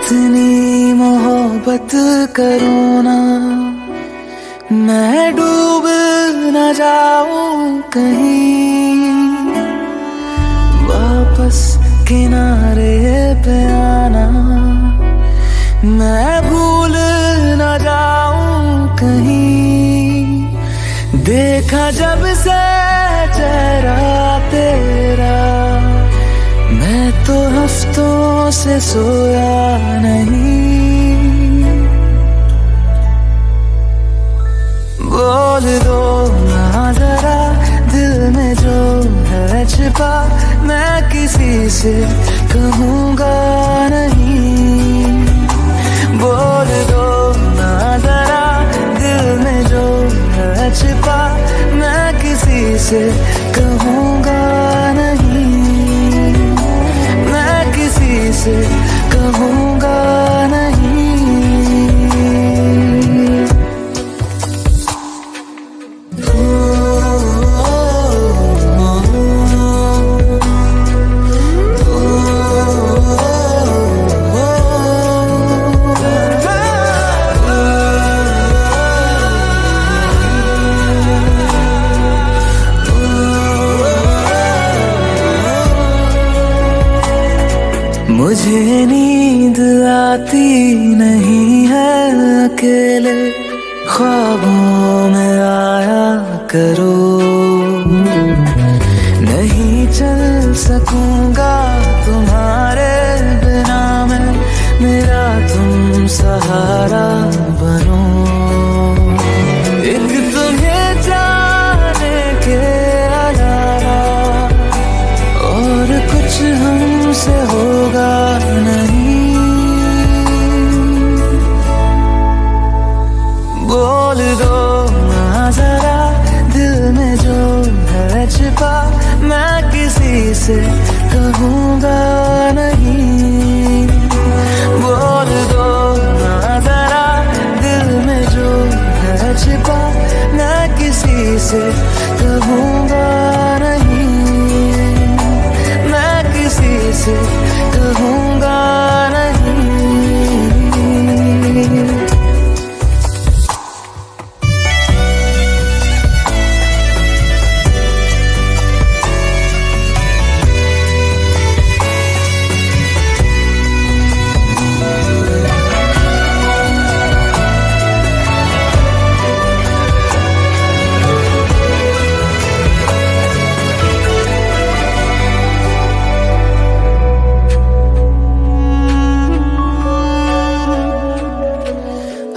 इतनी मोहब्बत करो ना, मैं डूब न जाऊं कहीं, वापस किनारे पे आना, मैं भूल न जाऊं कहीं। देखा जब से चेहरा तेरा, मैं तो हफ्तों से सोया नहीं। बोल दो ना जरा दिल में जो है छिपा, मैं किसी से कहूँगा नहीं। बोल दो ना जरा दिल में जो है छिपा, मैं किसी से कहूँगा नहीं, मैं किसी से कहूँगा नहीं। मुझे नींद आती नहीं है अकेले, ख्वाबों में आया करो। नहीं चल सकूंगा तुम्हारे बिना मैं, मेरा तुम सहारा बनो। एक तुम्हें जाने के अलावा और कुछ हमसे होगा नहीं। बोल दो ना जरा दिल में जो है छिपा, मैं किसी से कहूँगा नहीं। बोल दो ना जरा दिल में जो है छिपा, मैं किसी से कहूँगा नहीं, मैं किसी से कहूँगा नहीं।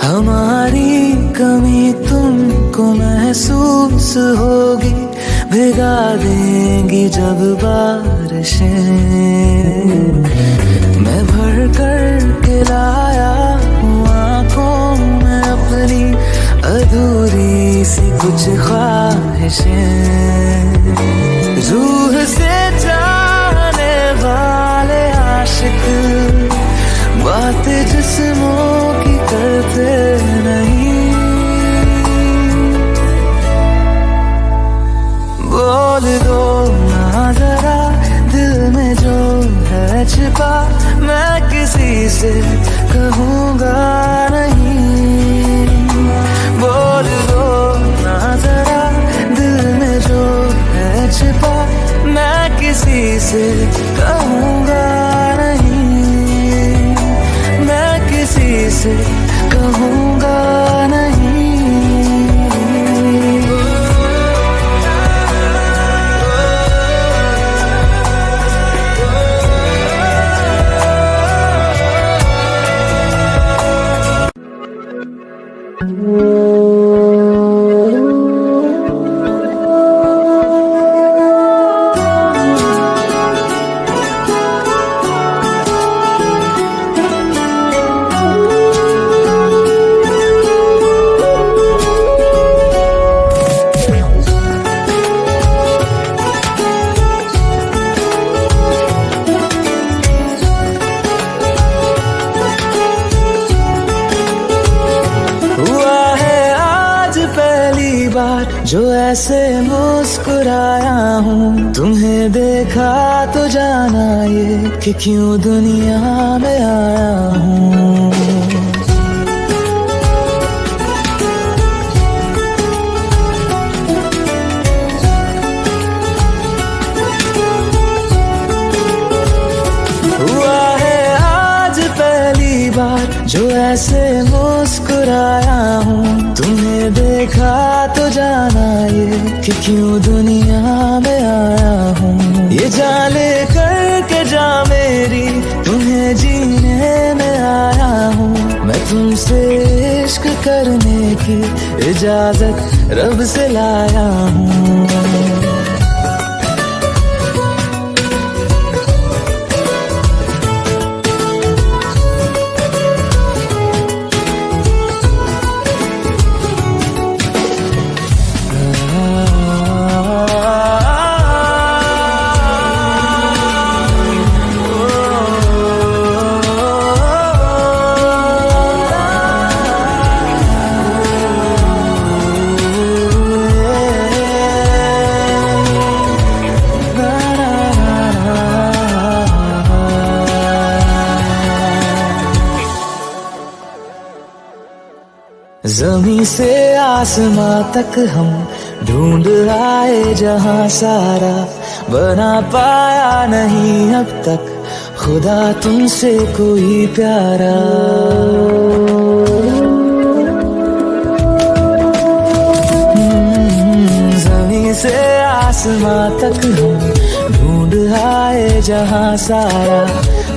हमारी कमी तुमको महसूस होगी, भिगा देंगी जब बारिशें। मैं भर कर के लाया हूँ आँखों में अपनी अधूरी सी कुछ ख्वाहिशें। रूह से जाने वाले आशिक बातें जिस्मों की करते नहीं। बोल दो ना जरा दिल में जो है छिपा, मैं किसी से कहूँगा नहीं। बोल दो ना जरा दिल में जो है छिपा, मैं किसी से कहूँगा नहीं, मैं किसी से कहूँगा नहीं। हुआ है बार जो ऐसे मुस्कुराया हूँ, तुम्हें देखा तो जाना ये कि क्यों दुनिया में आया हूँ। जो ऐसे मुस्कुराया हूँ, तुम्हें देखा तो जाना ये कि क्यों दुनिया में आया हूँ। ये जान ले करके जा मेरी, तुम्हें जीने में आया हूँ। मैं तुमसे इश्क करने की इजाजत रब से लाया हूँ। ज़मीं से आसमां तक हम ढूंढ आए जहां सारा, बना पाया नहीं अब तक खुदा तुमसे कोई प्यारा। ज़मीं से आसमां तक हम ढूंढ आए जहां सारा,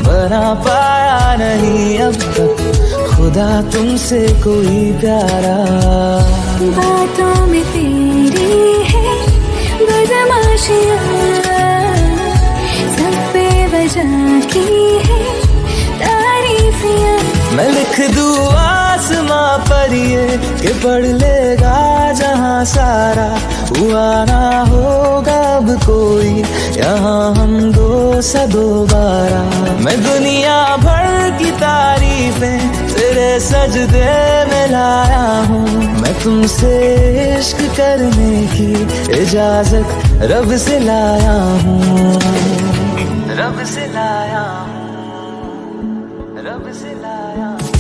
बना पाया नहीं अब तक खुदा तुमसे कोई प्यारा। बातों में तेरी है बदमाशियाँ, सब बेवजह की है तारीफियाँ। मैं लिख दूँ आसमां पर ये कि पढ़ लेगा जहां सारा, हुआ ना होगा अब कोई यहाँ हम दो सा दोबारा। मैं दुनिया भर की तारीफें तेरे सजदे में लाया हूँ। मैं तुमसे इश्क करने की इजाजत रब से लाया हूँ। रब से लाया हूँ, रब से लाया हूँ।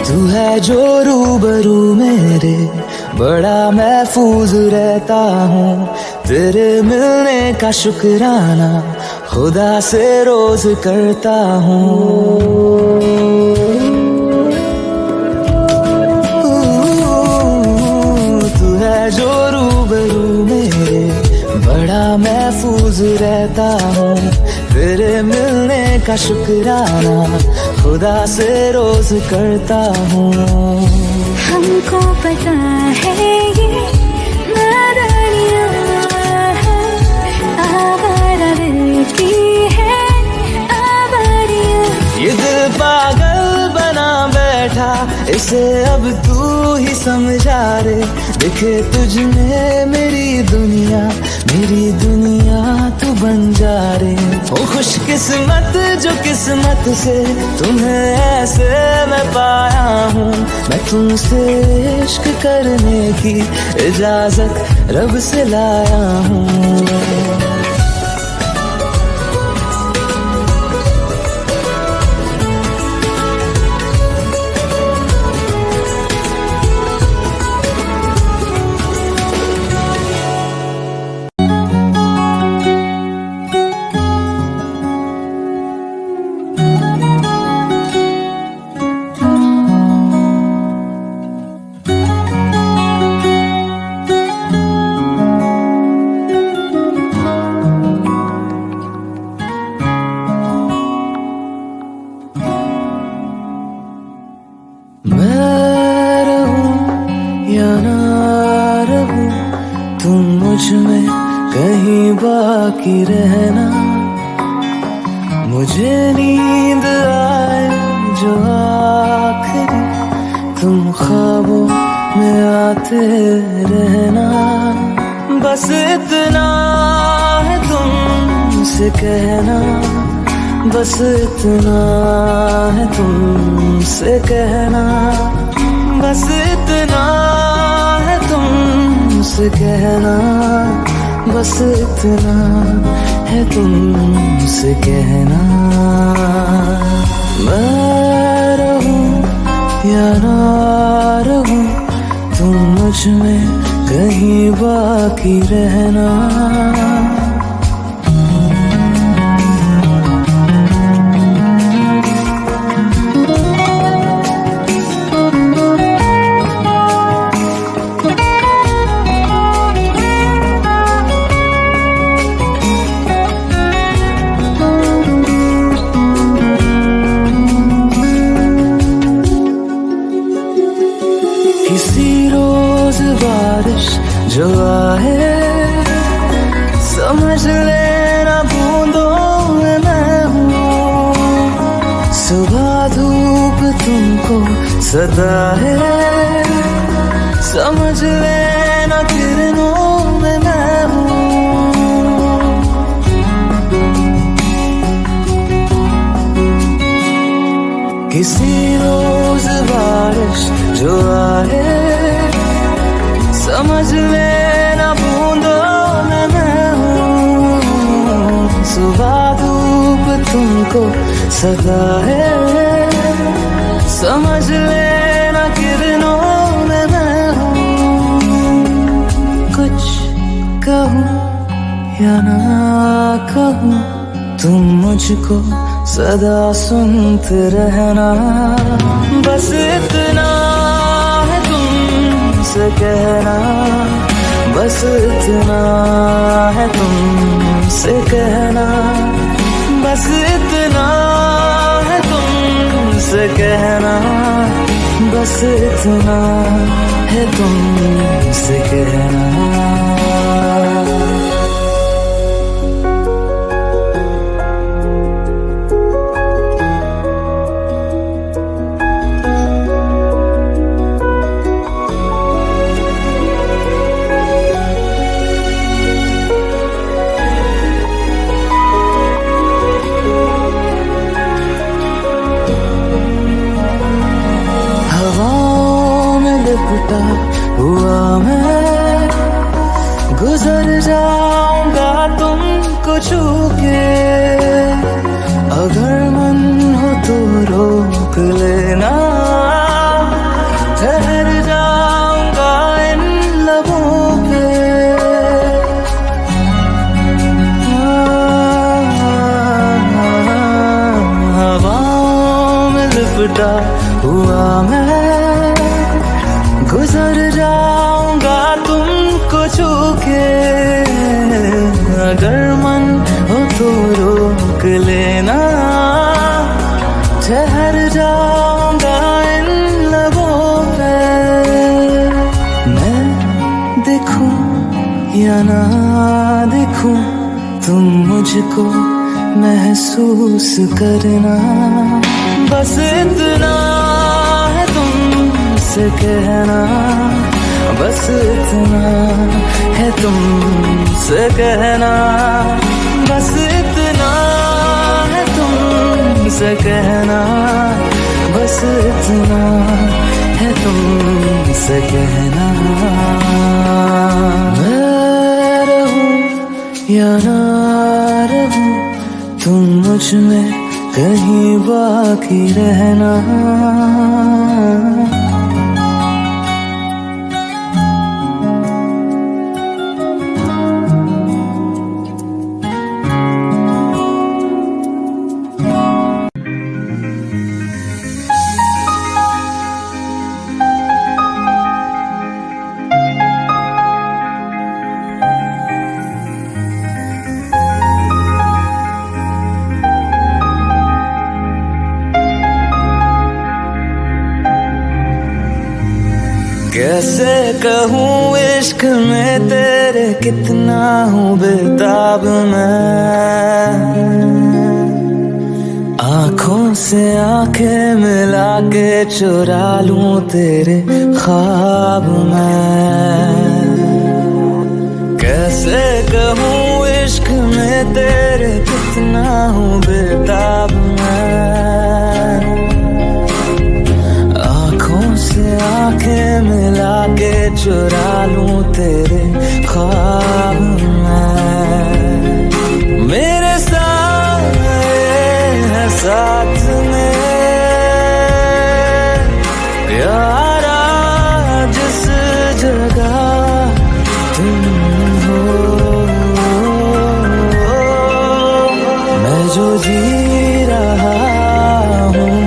तू है जो रूबरू मेरे, बड़ा महफूज रहता हूँ। तेरे मिलने का शुक्राना खुदा से रोज करता हूँ। तू है जो रूबरू मेरे, बड़ा महफूज रहता हूँ। तेरे मिलने का शुक्राना खुदा से रोज करता हूँ। हमको पता है ये नादानियाँ हैं, आवारा दिल की है आवारियाँ। ये दिल पागल बना बैठा, इसे अब तू ही समझा रे। दिखे तुझ में मेरी दुनिया तू बन जा रे। ओ खुशकिस्मत जो किस्मत से तुम्हें ऐसे मैं पाया हूँ। मैं तुमसे इश्क करने की इजाजत रब से लाया हूँ। तुम मुझ में कहीं बाकी रहना, मुझे नींद आए जो आखिरी, तुम ख्वाबों में आते रहना। बस इतना है तुमसे कहना, बस इतना है तुमसे कहना, बस इतना है तुमसे कहना, बस इतना है तुमसे कहना। मैं रहूं या ना रहूं, तुम मुझ में कहीं बाकी रहना। किसी रोज बारिश जो आए, समझ लेना बूंदों में मैं हूँ। सुबह धूप तुमको सदा है, समझ लेना किरणों में मैं हूँ। किसी रोज बारिश जो आए, समझ लेना बूंदों में मैं हूँ। सुबह धूप तुमको सदा है, समझ लेना किरणों में मैं हूँ। कुछ कहूँ या ना कहूँ, तुम मुझको सदा सुनते रहना। बस इतना है तुमसे कहना, बस इतना है तुमसे कहना, बस इतना है तुमसे कहना, बस इतना है तुमसे कहना। लिपटा हुआ मैं गुजर जाऊंगा तुमको छू के। अगर मन हो तो रोक लेना, ठहर जाऊंगा इन लबों पे। हवाओं में लिपटा हुआ मैं गुजर जाऊंगा तुमको छू के। अगर मन हो तो रोक लेना, ठहर जाऊंगा इन लबों पे। मैं देखूं या ना देखूं, तुम मुझको महसूस करना। बस इतना है तुमसे कहना, बस इतना है तुमसे कहना, बस इतना है तुमसे कहना, बस इतना है तुमसे कहना। मैं रहूं या ना रहूं, तुम मुझ में कहीं बाकी रहना। कैसे कहूँ इश्क में तेरे कितना हूँ बेताब मैं। से आंखें मिला के चुरा लूं तेरे ख्वाब मैं। कैसे कहूँ इश्क में तेरे कितना हूँ बेताब मैं। आंखों से आंखें मिला के चुरा लूं तेरे ख्वाब मैं। मेरे साथ है साथ में यारा जिस जगह तुम हो। मैं जो जी रहा हूँ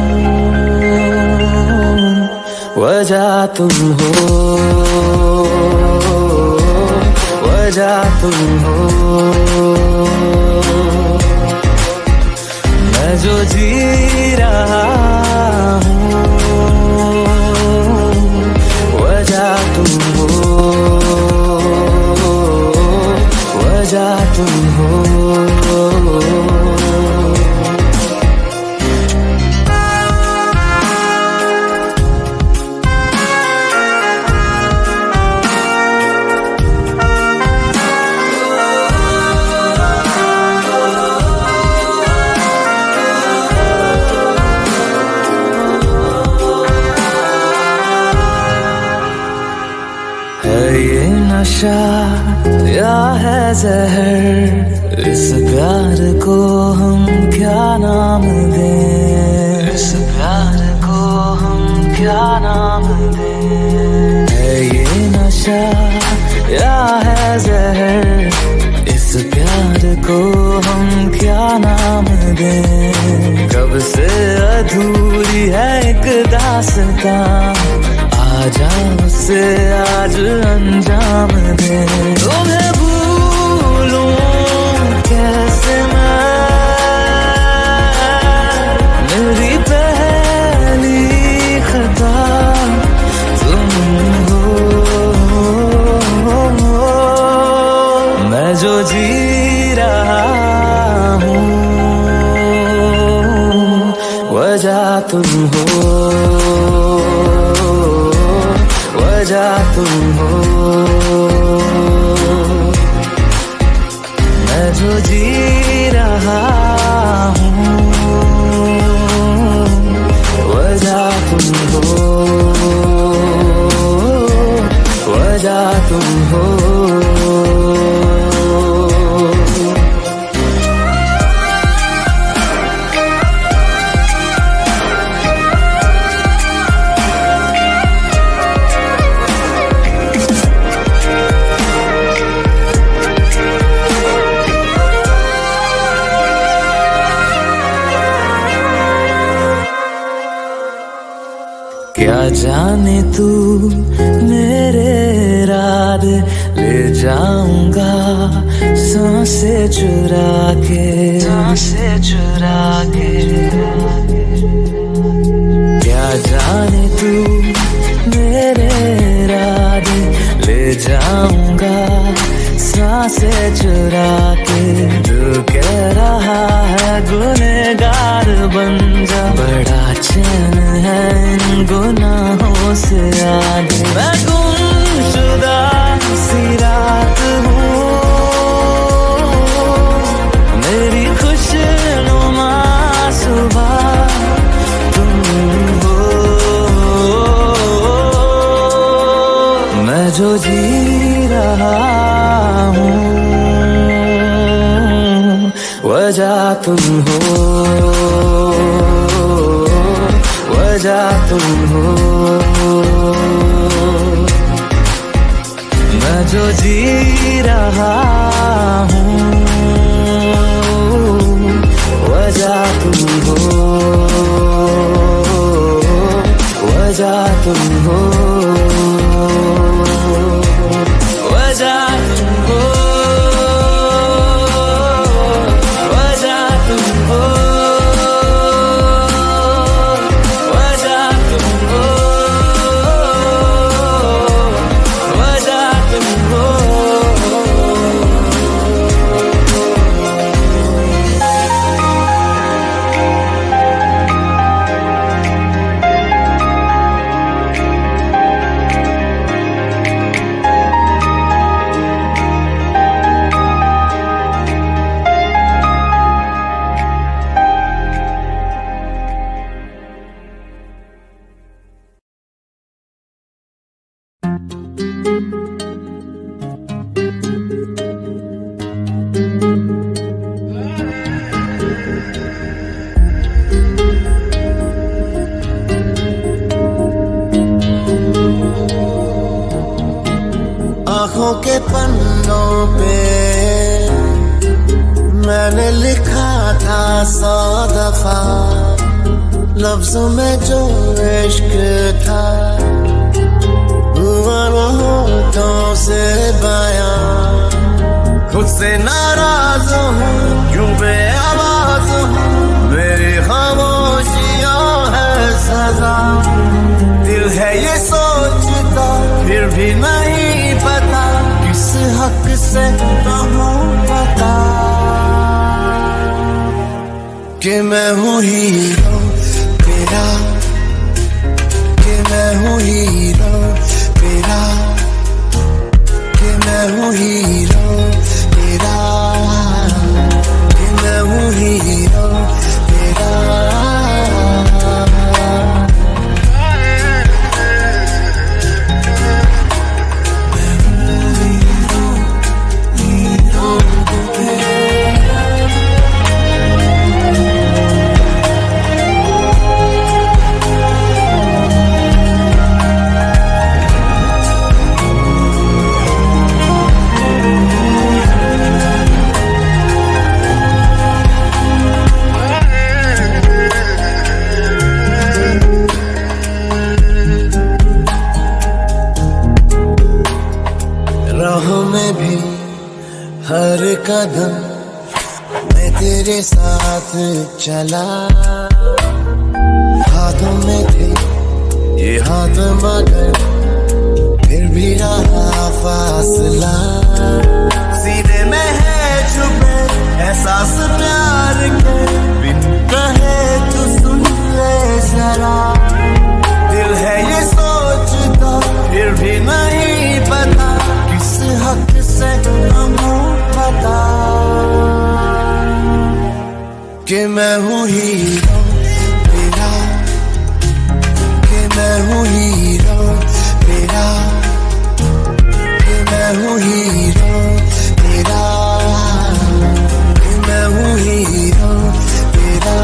वजह तुम हो, वजह तुम हो। मैं जो जी रहा हूँ वजह तुम हो, वजह तुम हो। है ये नशा या है जहर, इस प्यार को हम क्या नाम दें, इस प्यार को हम क्या नाम दें। है ये नशा या है जहर, इस प्यार को हम क्या नाम दें। कब से अधूरी है एक दास्तां, आजा उसे आज अंजाम दे। तुम्हें भूलूं कैसे मैं, मेरी पहली खता तुम हो। मैं जो जी रहा हूँ वजह तुम हो, वजह तुम हो। मैं जो जी रहा हूँ वजह तुम हो, वजह तुम हो। क्या जाने तू मेरे इरादे ले जाऊंगा सांसें चुरा के, सांसें चुरा के। क्या जाने तू मेरे इरादे ले जाऊंगा सांसें चुरा के। तू कह रहा है गुनहगार बन जा, बड़ा चैन है इन गुनाहों से आगे। मैं गुमशुदा सी रात हूँ, मेरी खुशनुमा सुबह तुम हो। मैं जो जी रहा हूँ वजह तुम हो, वजह तुम हो। मैं जो जी रहा हूँ वजह तुम हो, वजह तुम हो, वजह तुम हो, वजह तुम हो, वजह तुम हो, वजह तुम हो। मैंने लिखा था 100 दफा लफ्जों में जो इश्क था, हुआ न होठों से बयां। खुद से नाराज हूँ क्यों बेआवाज हूँ, मेरी खामोशियाँ है सजा। दिल है ये सोचता फिर भी नहीं पता, किस हक से कहूँ पता कि मैं हूँ हीरो तेरा, कि मैं हूँ हीरो तेरा, कि मैं हूँ हीरो तेरा, कि मैं हूँ हीरो तेरा। राहों में भी हर कदम मैं तेरे साथ चला, हाथों में थे ये हाथ मगर फिर भी रहा फासला। सीने में है छुपे एहसास प्यार के, बिन कहे तू सुन ले जरा। दिल है ये सोचता फिर भी नहीं पता, किस हक से कहूँ पता कि मैं हूँ हीरो तेरा, कि मैं हूँ हीरो तेरा, कि मैं हूँ हीरो तेरा, कि मैं हूँ हीरो तेरा।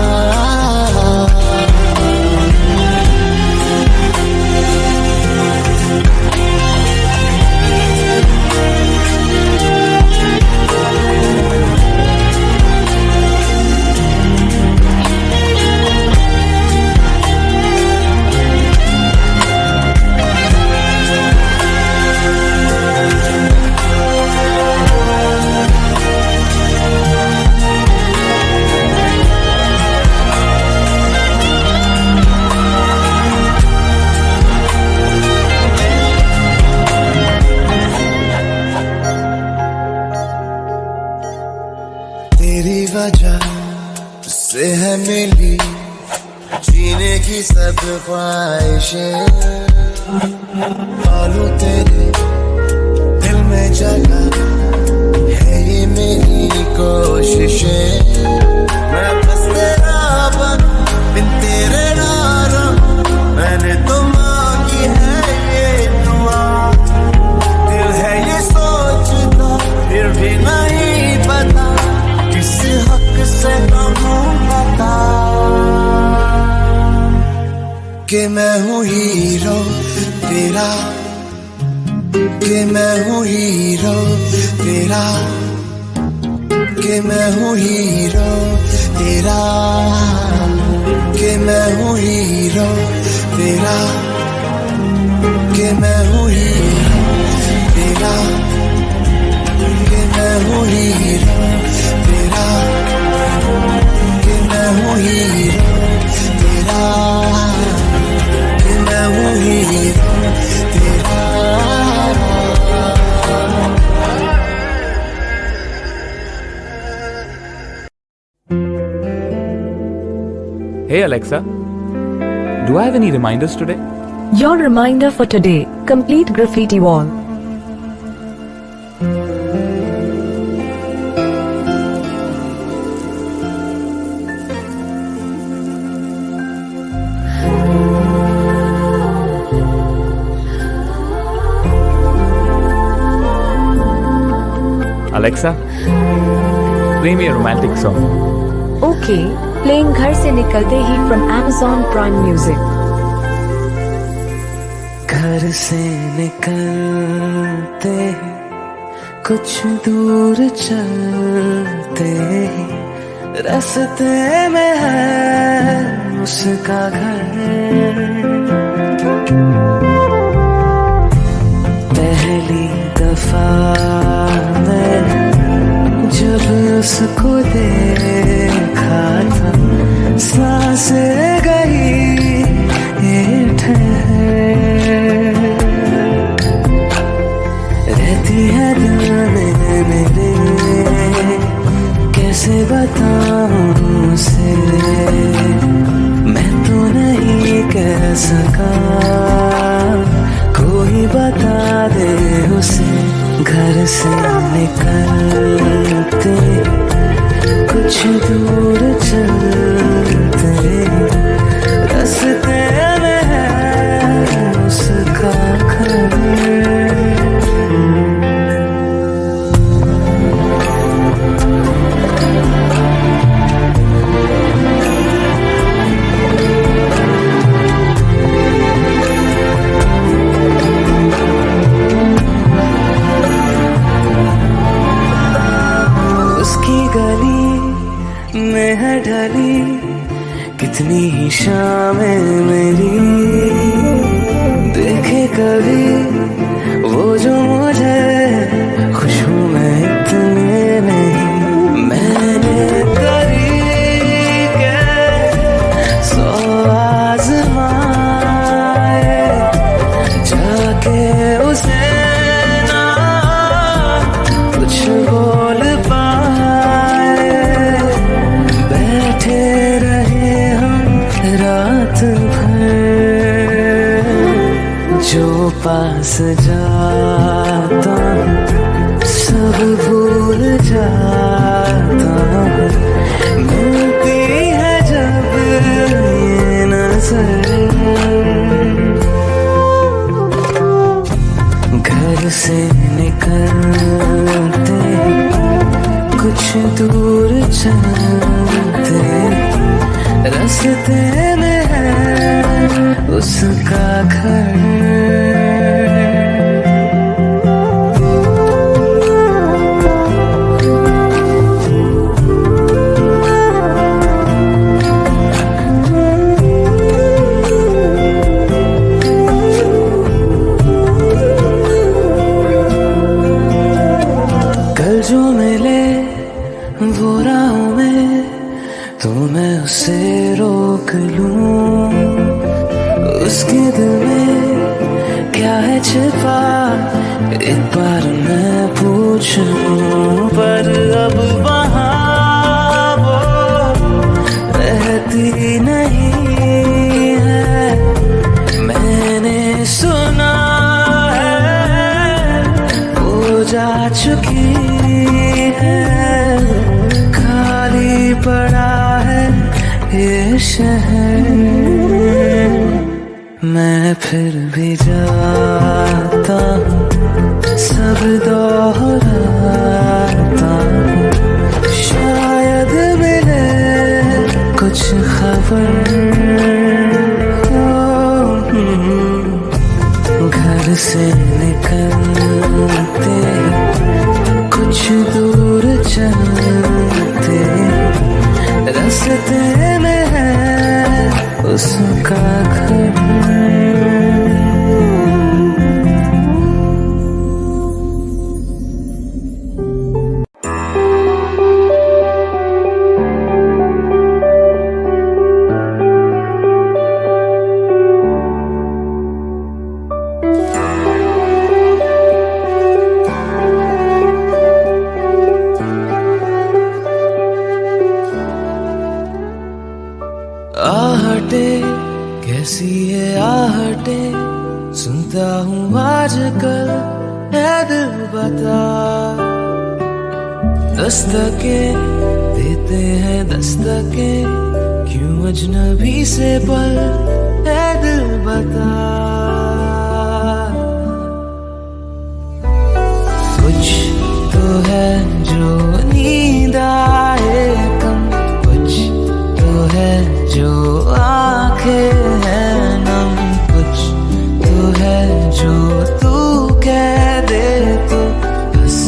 तेरी वजह से है मिली जीने की सब ख्वाहिशें, पालू तेरे दिल में जगह है ये मेरी कोशिशें। मैं बस तेरा बनूं बिन तेरे ना रहूं, मैंने तो मांगी है ये दुआ। दिल है ये सोचता फिर भी नहीं पता, किस हक से कहूँ पता कि मैं हूँ हीरो तेरा, कि मैं हूँ हीरो तेरा, कि मैं हूँ हीरो तेरा, कि मैं हूँ हीरो तेरा, कि मैं हूँ हीरो तेरा, कि मैं हूँ हीरो तेरा, कि मैं हूँ हीरो तेरा, कि मैं हूँ हीरो तेरा। Hey Alexa, do I have any reminders today? Your reminder for today, complete graffiti wall. Alexa, play me a romantic song. Okay, playing घर से निकलते ही from Amazon Prime Music. घर से निकलते कुछ दूर चलते ही रास्ते में है उसका घर। पहली दफा मैंने जब उसको देखा था, सांसें गई ये ठहर, रहती है दिल में मेरे, कैसे बताऊं उसे, मैं तो नहीं कह सका, कोई बता दे उसे। घर से निकलते कुछ दूर चलते रास्ते में है उसका घर। में है ढली कितनी ही शामें मेरी, देखे कभी वो जो मुझे खुशबू में इतने नहीं। मैंने करी के 100 आज़माए जाके उसे ना कुछ बोल बैठे रहे हम रात भर, जो पास जाता सब भूल जाता, मिलती है जब ये नजर। घर से निकलते कुछ दूर चलते रास्ते में है उसका घर। कल जो मिले वो राहों में तो मैं उसे रोक लूं, उसके दिल में क्या है छिपा एक बार मैं पूछ लूं। पर अब वहाँ वो रहती नहीं है, मैंने सुना है वो जा चुकी है, खाली पड़ा है ये शहर। मैं फिर भी जाता सब दोहराता, शायद मिले कुछ खबर। घर से निकलते कुछ दूर चलते रास्ते में है उसका घर। आहटे कैसी है आहटे, सुनता हूँ आजकल है दिल बता, दस्तके देते हैं दस्तके, क्यों अजनबी से पल है दिल बता। कुछ तो है जो नींद आए कम, कुछ तो है जो आंखें हैं नम, कुछ तो है जो तू कह दे तो बस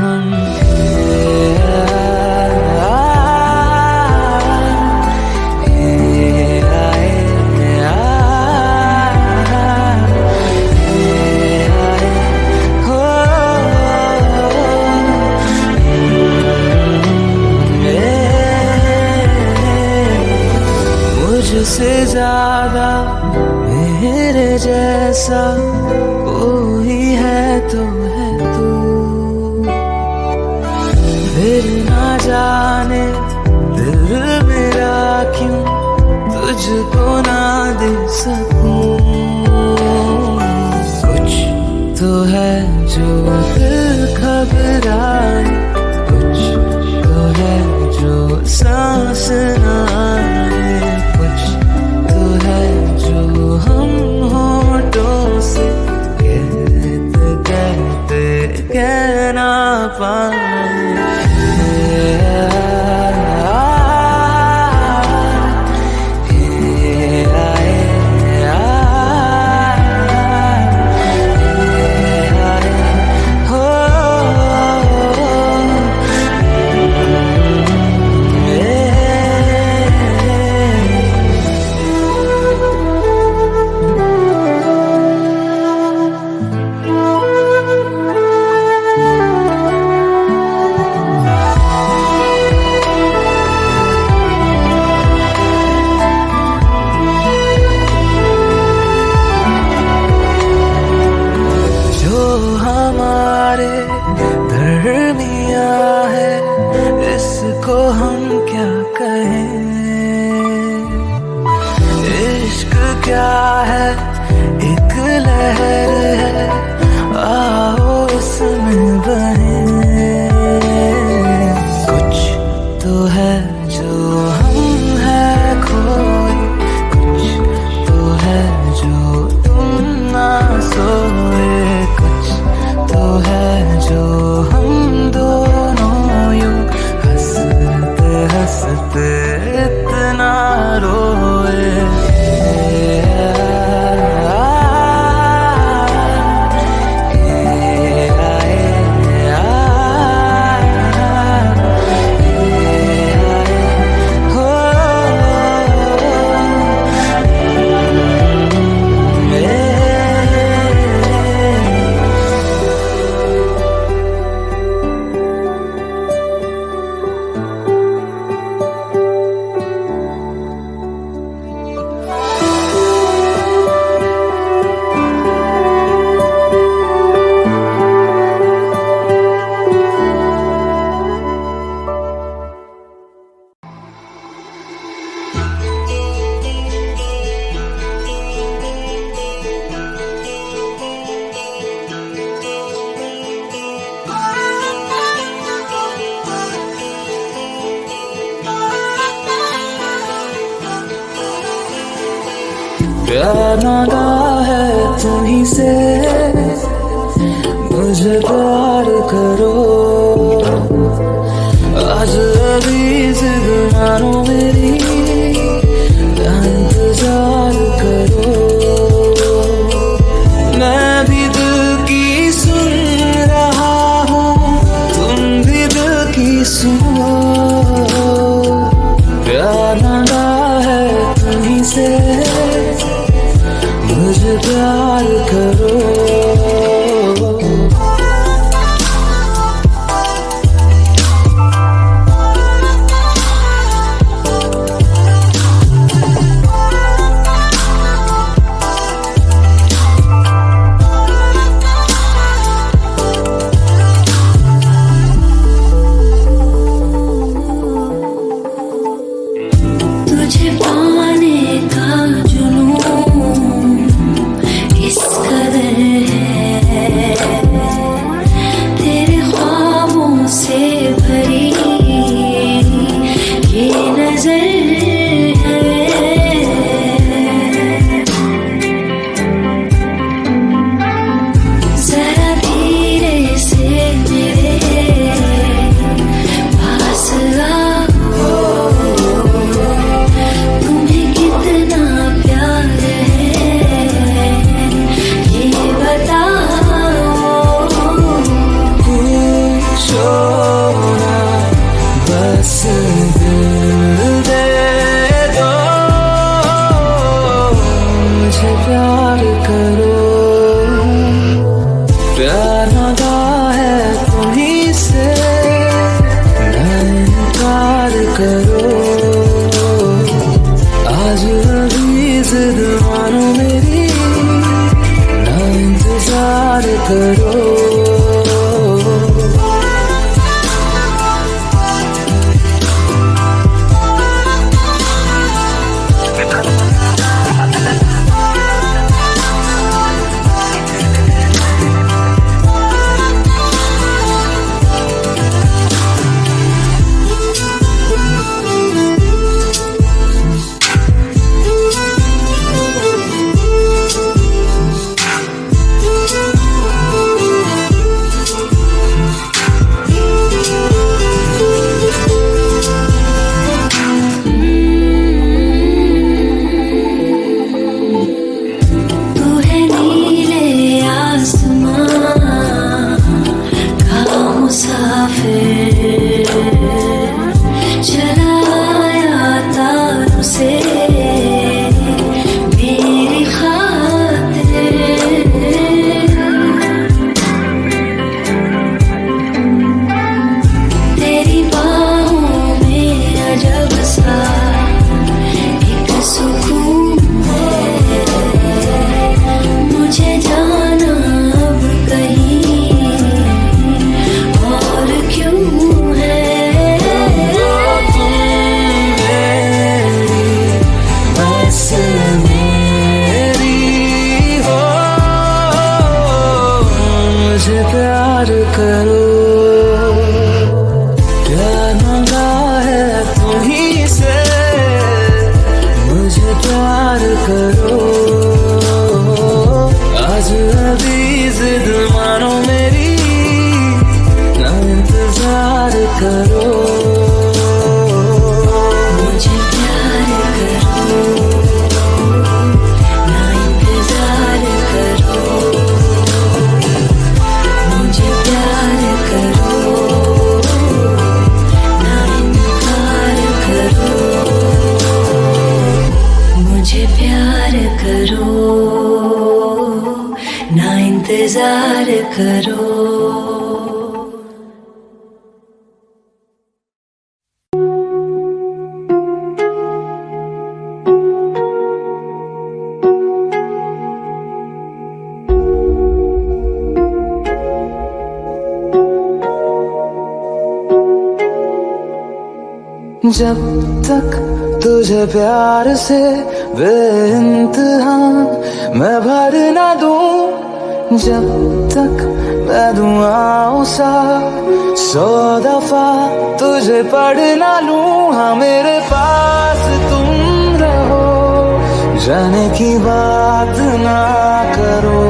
हम। मुझसे ज्यादा मेरे जैसा कोई है तो है तू, फिर ना जाने दिल मेरा क्यों तुझको ना दे सकूं। कुछ तो है जो दिल घबराए, कुछ तो है जो सांस ना आए, कुछ तो है जो हम होठों से कहते कहते कह ना पाए। इसको हम क्या कहें, इश्क क्या है, एक लहर है, आओ इसमें बहें। कुछ तो है जो हम है खोए, कुछ तो है जो तुम ना सोए, कुछ तो है जो हम दोनों यूं हंसते इतना रोए। प्यार मांगा है तुम्हीं से, मुझे प्यार करो, आज अभी जिद मानो मेरी, इंतजार करो। मैं भी दिल की सुन रहा हूँ, तुम भी दिल की सुनो। प्यार मांगा है तुम्हीं से, मुझे प्यार करो। करो, मुझे प्यार करो, ना इंतजार करो, मुझे प्यार करो, ना इनकार करो, मुझे प्यार करो, ना इंतजार करो। जब तक तुझे प्यार से बेइंतहा मैं भर ना दूं, जब तक मैं दुआओं सा 100 दफा तुझे पढ़ ना लूं। हाँ मेरे पास तुम रहो, जाने की बात ना करो,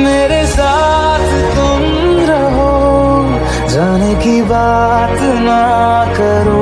मेरे साथ तुम रहो, जाने की बात ना करो।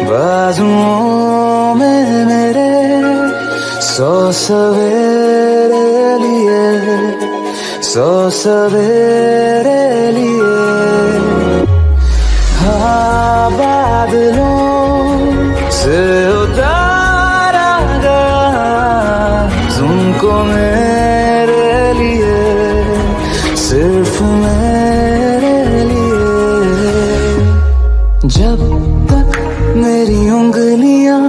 बाजुओं में मेरे 100 सवेरे लिए, 100 सवेरे लिए। हाँ बादलों से उतारा गया तुमको मेरे लिए, सिर्फ मेरे लिए। जब तक मेरी उंगलियां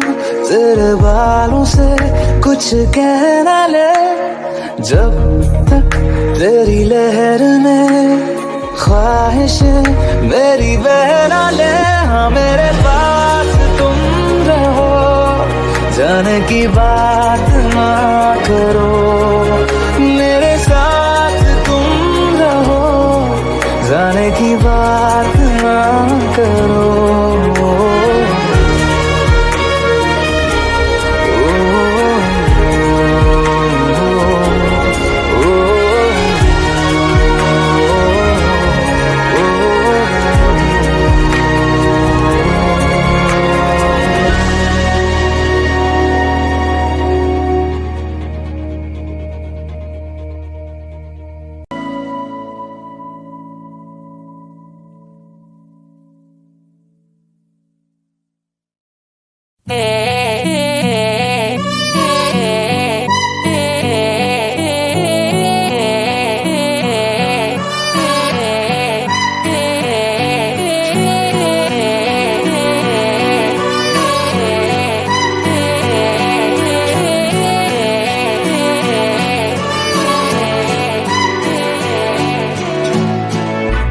तेरे बालों से कुछ कह ना ले, जब तक तेरी लहर में ख्वाहिशें मेरी बह ना ले। हाँ मेरे पास तुम रहो, जाने की बात ना करो, मेरे साथ तुम रहो, जाने की बात ना करो।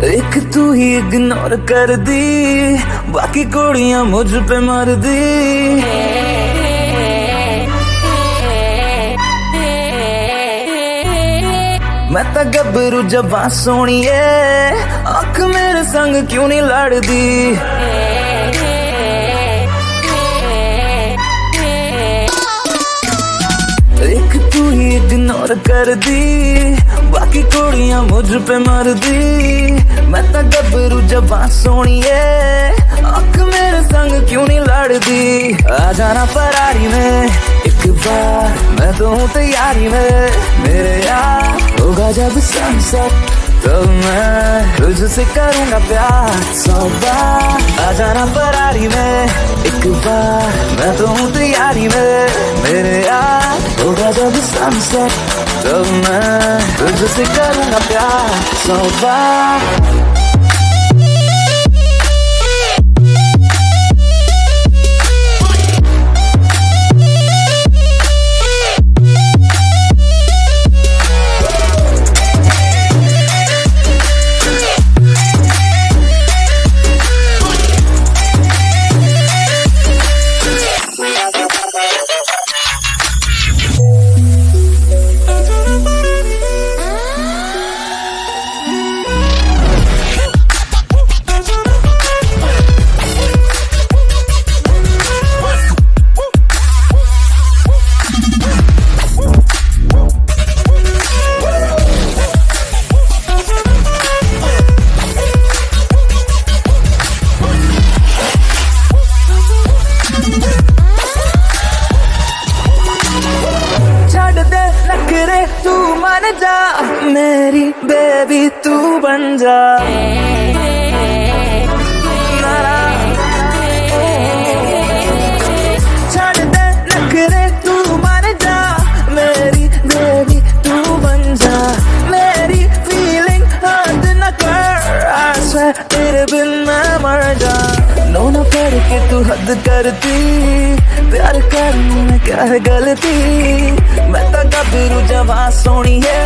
एक तू ही इग्नोर कर दी, बाकी कुड़ियां मुझ पे मर दी। मैं तो गबरू जबां सोनिए, अख मेरे संग क्यों नहीं लड़दी। एक तू ही इग्नोर कर दी, बाकी कुड़ियां मुझ पे मर दी। मैं तो गबरू जबां सोनिए, अख मेरे संग क्यों नहीं लड़दी। आ जाना फरारी में एक बार, मैं तो हूँ तैयारी में। मेरे यार होगा जब सनसेट, तो मैं तुझसे करूँगा प्यार 100 बार। आ जाना फरारी में एक बार, मैं तो हूँ तैयारी में। मेरे यार होगा जब सनसेट, तो मैं तुझसे करूँगा प्यार 100 बार। तू मान जा, मेरी बेबी तू बन जा। छाड़ दे नखरे तू मान जा, मेरी बेबी तू बन जा। मेरी फीलिंग हद न कर, ऐसे तेरे बिन मैं मर जा। नो न पढ़ के तू हद करती, प्यार करने में क्या है गलती। मैं तो गबरू जवां सोनी है,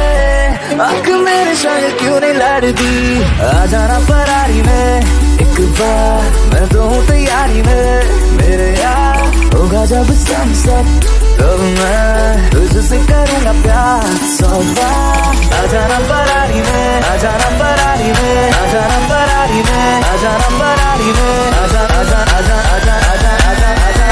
आँख मेरे शायद क्यों नहीं लड़ती। आ जाना फरारी में एक बार, मैं तो हूँ तैयारी में। मेरे यार होगा जब सनसेट, तब मैं तुझसे करूँगा प्यार 100 बार। आ जाना फरारी में, आ जाना फरारी में, आ जाना फरारी में, आ जाना फरारी में, आ जा आ जा आ जा आ जा आ जा आ जा आ जा आ जा।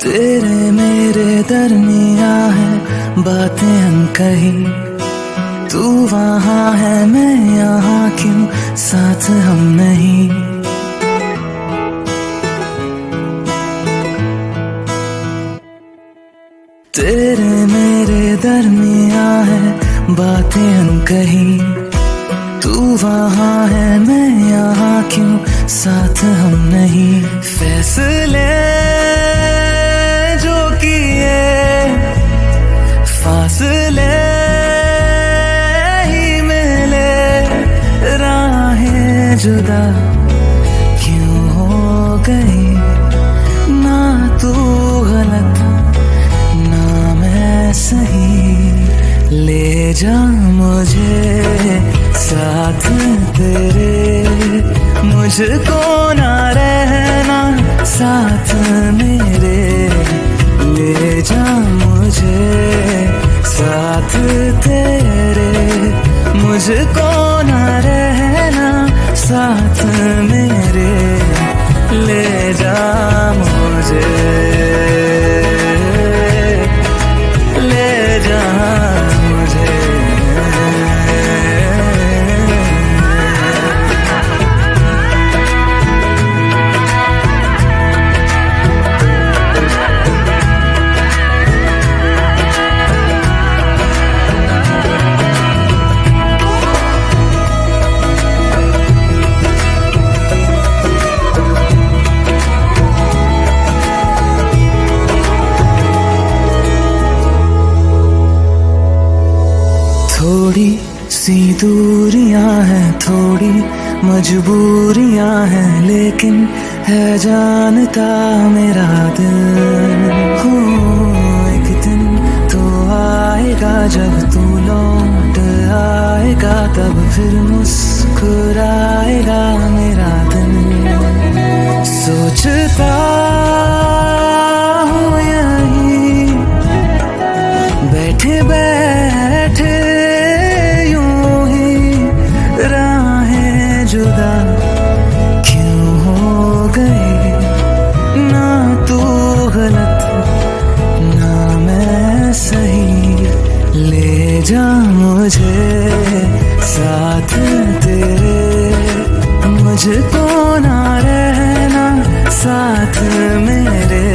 तेरे मेरे दरमियां है बातें अनकही, तू वहाँ है मैं यहाँ, क्यों साथ हम नहीं। तेरे मेरे दरमियां है बातें अनकही, तू वहाँ है मैं यहाँ, क्यों साथ हम नहीं। फैसले जो किए फासले ही मिले, राहें जुदा क्यों हो गई। ना तू गलत ना मैं सही, ले जा मुझे साथ तेरे। मुझको ना रहना साथ मेरे, ले जा मुझे साथ तेरे। मुझको ना रहना साथ मेरे, ले जा मुझे, ले जा मुझे। थोड़ी सी दूरियां हैं, थोड़ी मजबूरियां हैं, लेकिन है जानता मेरा दिल। हो एक दिन तो आएगा जब तू लौट आएगा, तब फिर मुस्कुराएगा मेरा दिल। सोचता हूँ यहीं बैठे बैठे जुदा क्यों हो गई। ना तू गलत ना मैं सही, ले जा मुझे साथ तेरे। मुझको ना रहना साथ मेरे,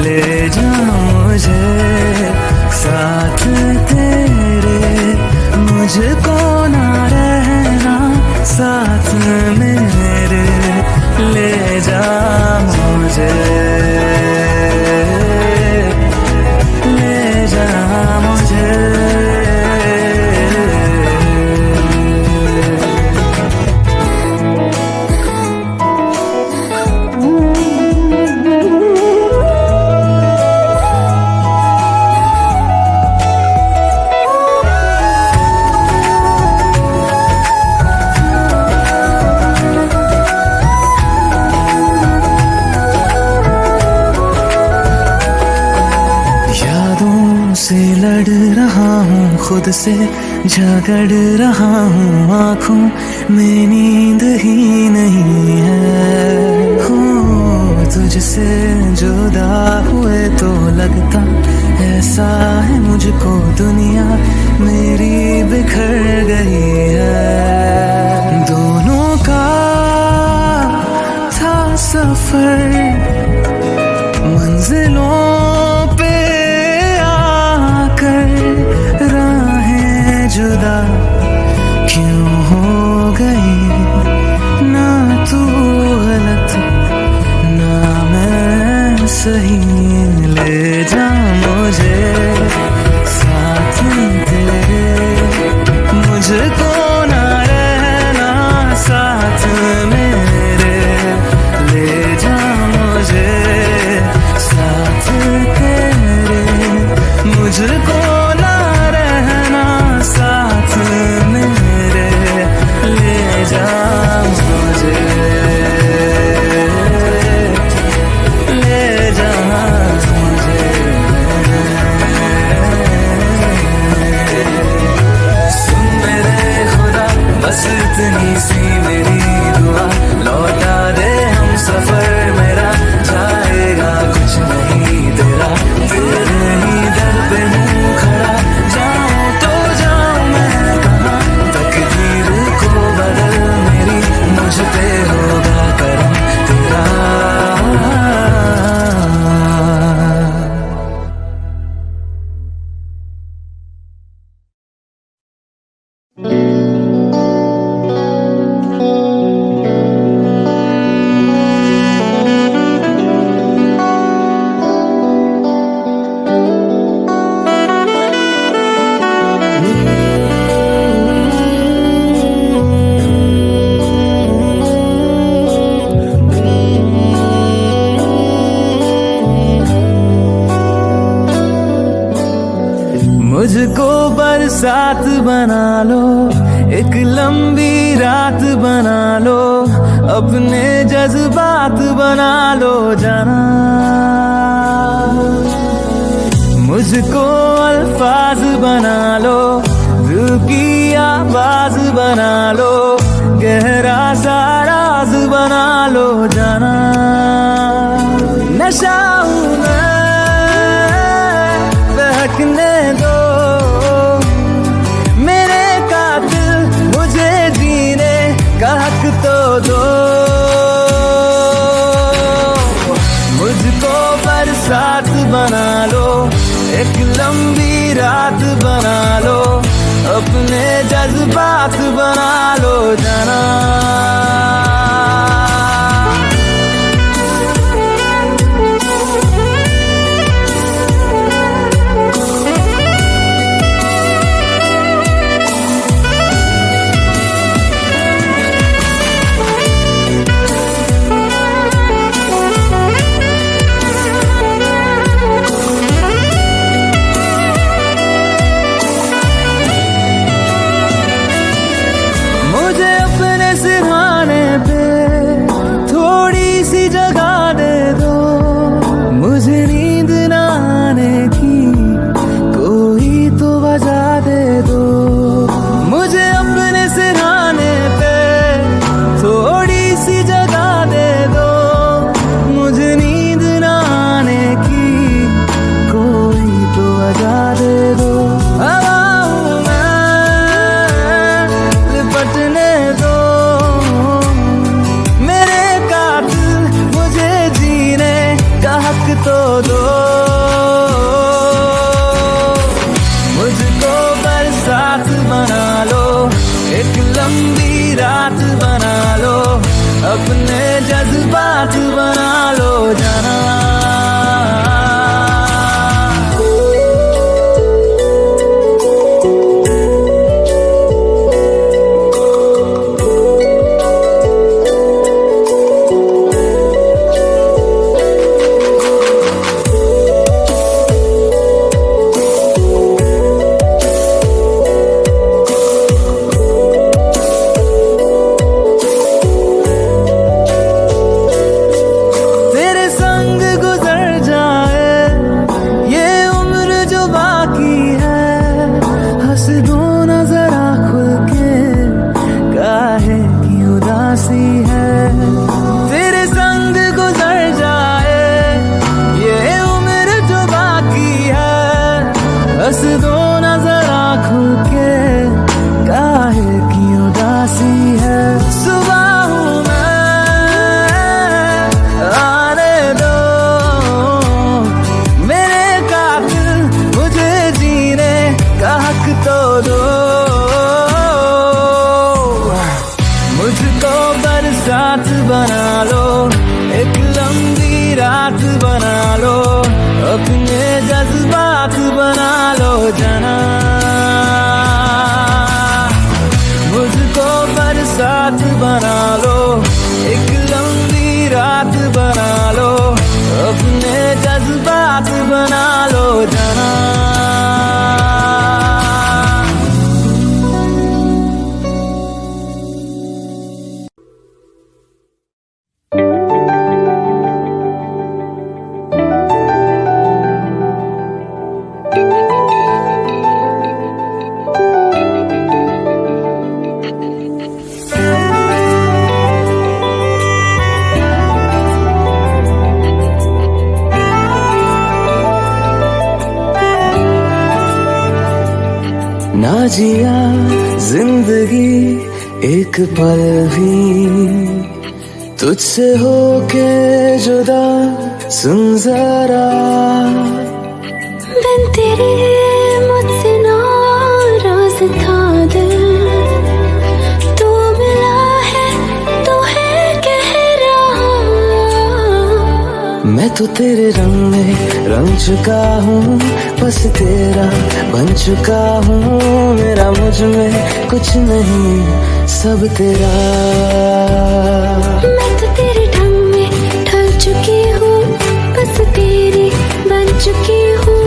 ले जा मुझे साथ तेरे। मुझको ना रहना साथ मेरे, ले जा मुझे, ले जा मुझे। लड़ रहा हूँ खुद से, झगड़ रहा हूँ, आँखों में नींद ही नहीं है। हो तुझसे जुदा हुए तो लगता ऐसा है मुझको दुनिया मेरी बिखर गई है। दोनों का था सफर, मंजिलों पे आकर राहें जुदा क्यों हो गई। ना तू गलत ना मैं सही, ले जा मुझे साथ तेरे, मुझको ना रहना साथ मेरे, ले जा मुझे साथ तेरे, मुझको ना रहना साथ मेरे, ले जा मुझे, ले जा मुझे। सुन मेरे खुदा बस इतनी सी मेरी दुआ, लौटा दे हम सफर मेरा, जाएगा कुछ नहीं तेरा, तेरे ही दर पे हूँ खड़ा, जाऊँ तो जाऊँ मैं कहाँ, तकदीर को बदल मेरी, मुझ पे होगा करम तेरा। मुझको बरसात बना लो, एक लंबी रात बना लो, अपने जज्बात बना लो जाना। मुझको अल्फाज बना लो, दिल की आवाज बना लो, गहरा सा राज बना लो जाना। नशा हूँ मैं, बहकने दो मेरे कातिल, मुझे जीने का हक तो दो। मुझको बरसात बना लो, एक लंबी रात बना लो, अपने जज्बात बना लो जाना। मुझे अपने से जना, मुझको बरसात बना लो, एक लंबी रात बना लो, अपने जज्बात बना लो जना। ना जिया जिंदगी एक पल भी तुझसे होके जुदा, सुन जरा बिन तेरे मुझसे नाराज था दिल, तू मिला है तो है कह रहा। मैं तो तेरे रंग में रंग चुका हूँ, बस तेरा बन चुका हूँ, मेरा मुझ में कुछ नहीं, सब तेरा। मैं तो तेरे ढंग में ढल चुकी हूँ, बस तेरी बन चुकी हूँ,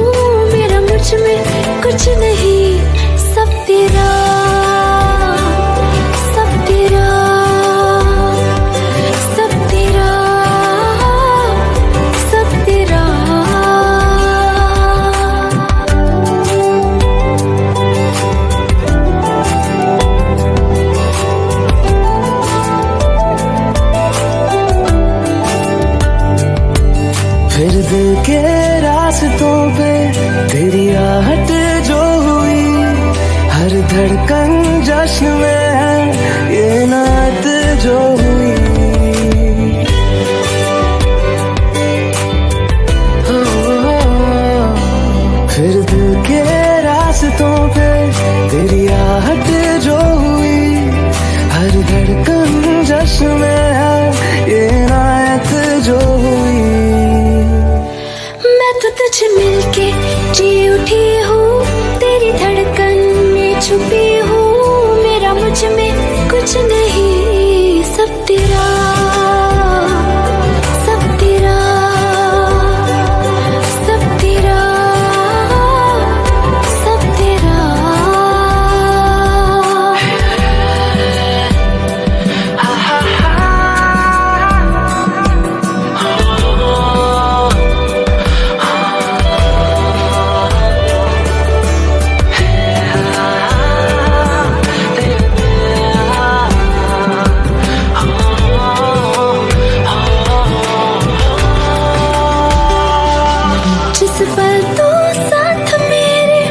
मेरा मुझ में कुछ नहीं, सब तेरा, सब तेरा, सब तेरा, सब तेरा। फिर दिल के रास्तों पे तेरी आहट जो हुई, हर धड़कन जश्न में है ये नात जो हुई। फिर दिल के रास्तों पे तेरी आहट जो हुई, हर धड़कन जश्न में है ये नात जो हुई। मैं तो तुझे मिलके जी उठी हूँ, तेरी धड़कन में छुपी हूँ, मेरा मुझ में कुछ नहीं, सब तेरा, सब तेरा, सब तेरा, सब तेरा। जिस पल तो साथ मेरे,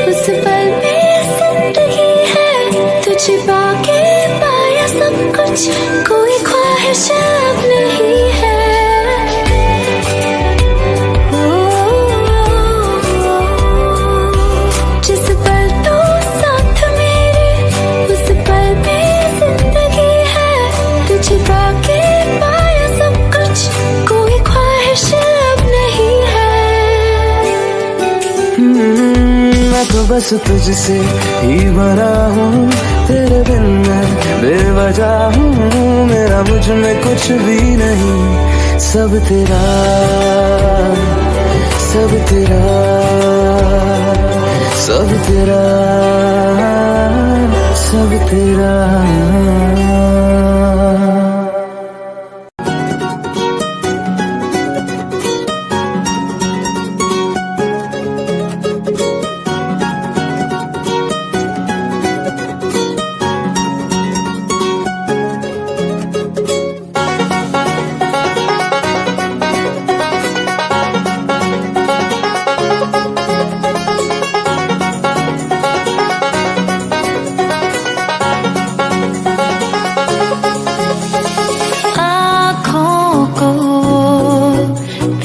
उस पल में जिंदगी है, तुझे पाके पाया सब कुछ, कोई ख्वाहिश अब नहीं है। जिस पल तो साथ मेरे, उस पल में जिंदगी है, तुझे पाके पाया सब कुछ, कोई ख्वाहिश अब नहीं है। मैं तो बस तुझसे ही बना हूँ, तेरे बिन मैं बेवजह हूँ, मेरा मुझ में कुछ भी नहीं, सब तेरा, सब तेरा, सब तेरा, सब तेरा।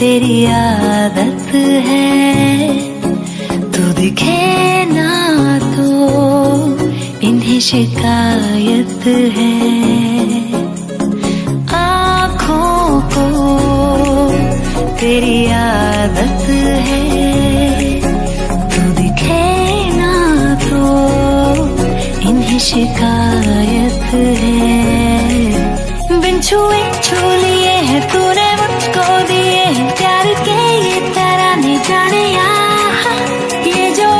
तेरी आदत है, तू दिखे ना तो इन्हें शिकायत है। आँखों को तेरी आदत है, तू दिखे शिकायत है। बिन छुए छू लिए है तूने मुझको दिए हैं प्यार के ये तराने जाने यहाँ। ये जो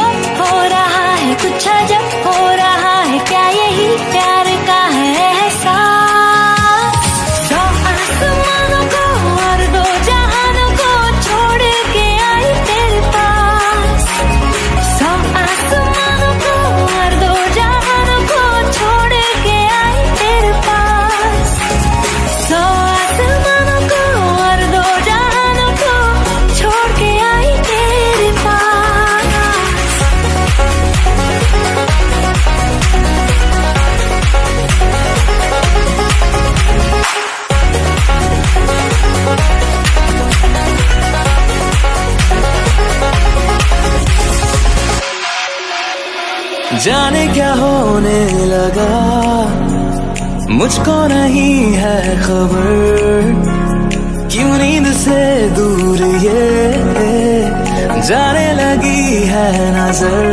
हो रहा है कुछ अजब हो रहा है, क्या यही प्यार का है एहसास। सौ आसमानों को और दो जहानों को छोड़ के आई तेरे पास। सौ आसमानों को और दो जहानों को छोड़ के आई तेरे पास। सौ आसमानों को और दो जहानों को छोड़ के आई तेरे पास। जाने क्या होने लगा, मुझको नहीं है खबर, क्यों नींद से दूर ये जाने लगी है नजर।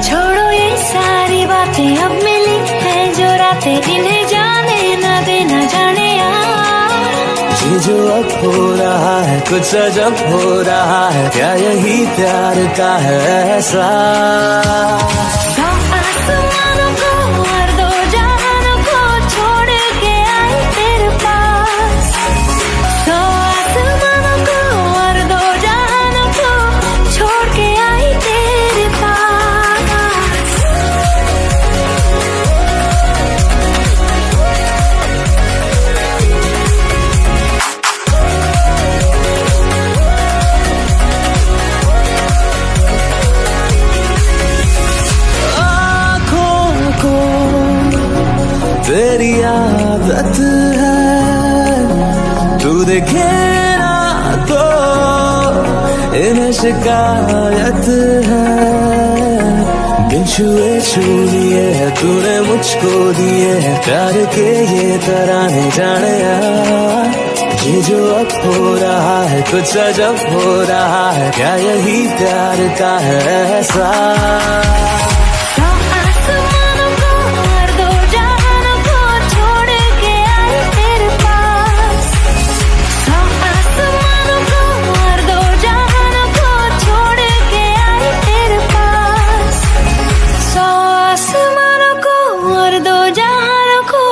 छोड़ो ये सारी बातें, अब मिली है जो रातें, इन्हें जाने न देना जाने यार। ये जो अब हो रहा है कुछ अजब हो रहा है, क्या यही प्यार का है एहसास। सौ आसमानों को और दो जहानों को छोड़ के आई तेरे पास। सौ आसमानों को और दो जहानों को छोड़ के आई तेरे पास। आँखों को तेरी आदत है, तू देखे ना तो इन्हें शिकायत है। बिन छुए छू लिए है तूने मुझको दिए हैं प्यार के ये तराने जाने यार। ये जो अब हो रहा है कुछ अजब हो रहा है, क्या यही प्यार का है एहसास। सौ आसमानों को और दो जहानों को छोड़ के आई तेरे पास। सौ आसमानों को और दो जहानों को छोड़ के आई तेरे पास। सौ आसमानों को और दो जहानों को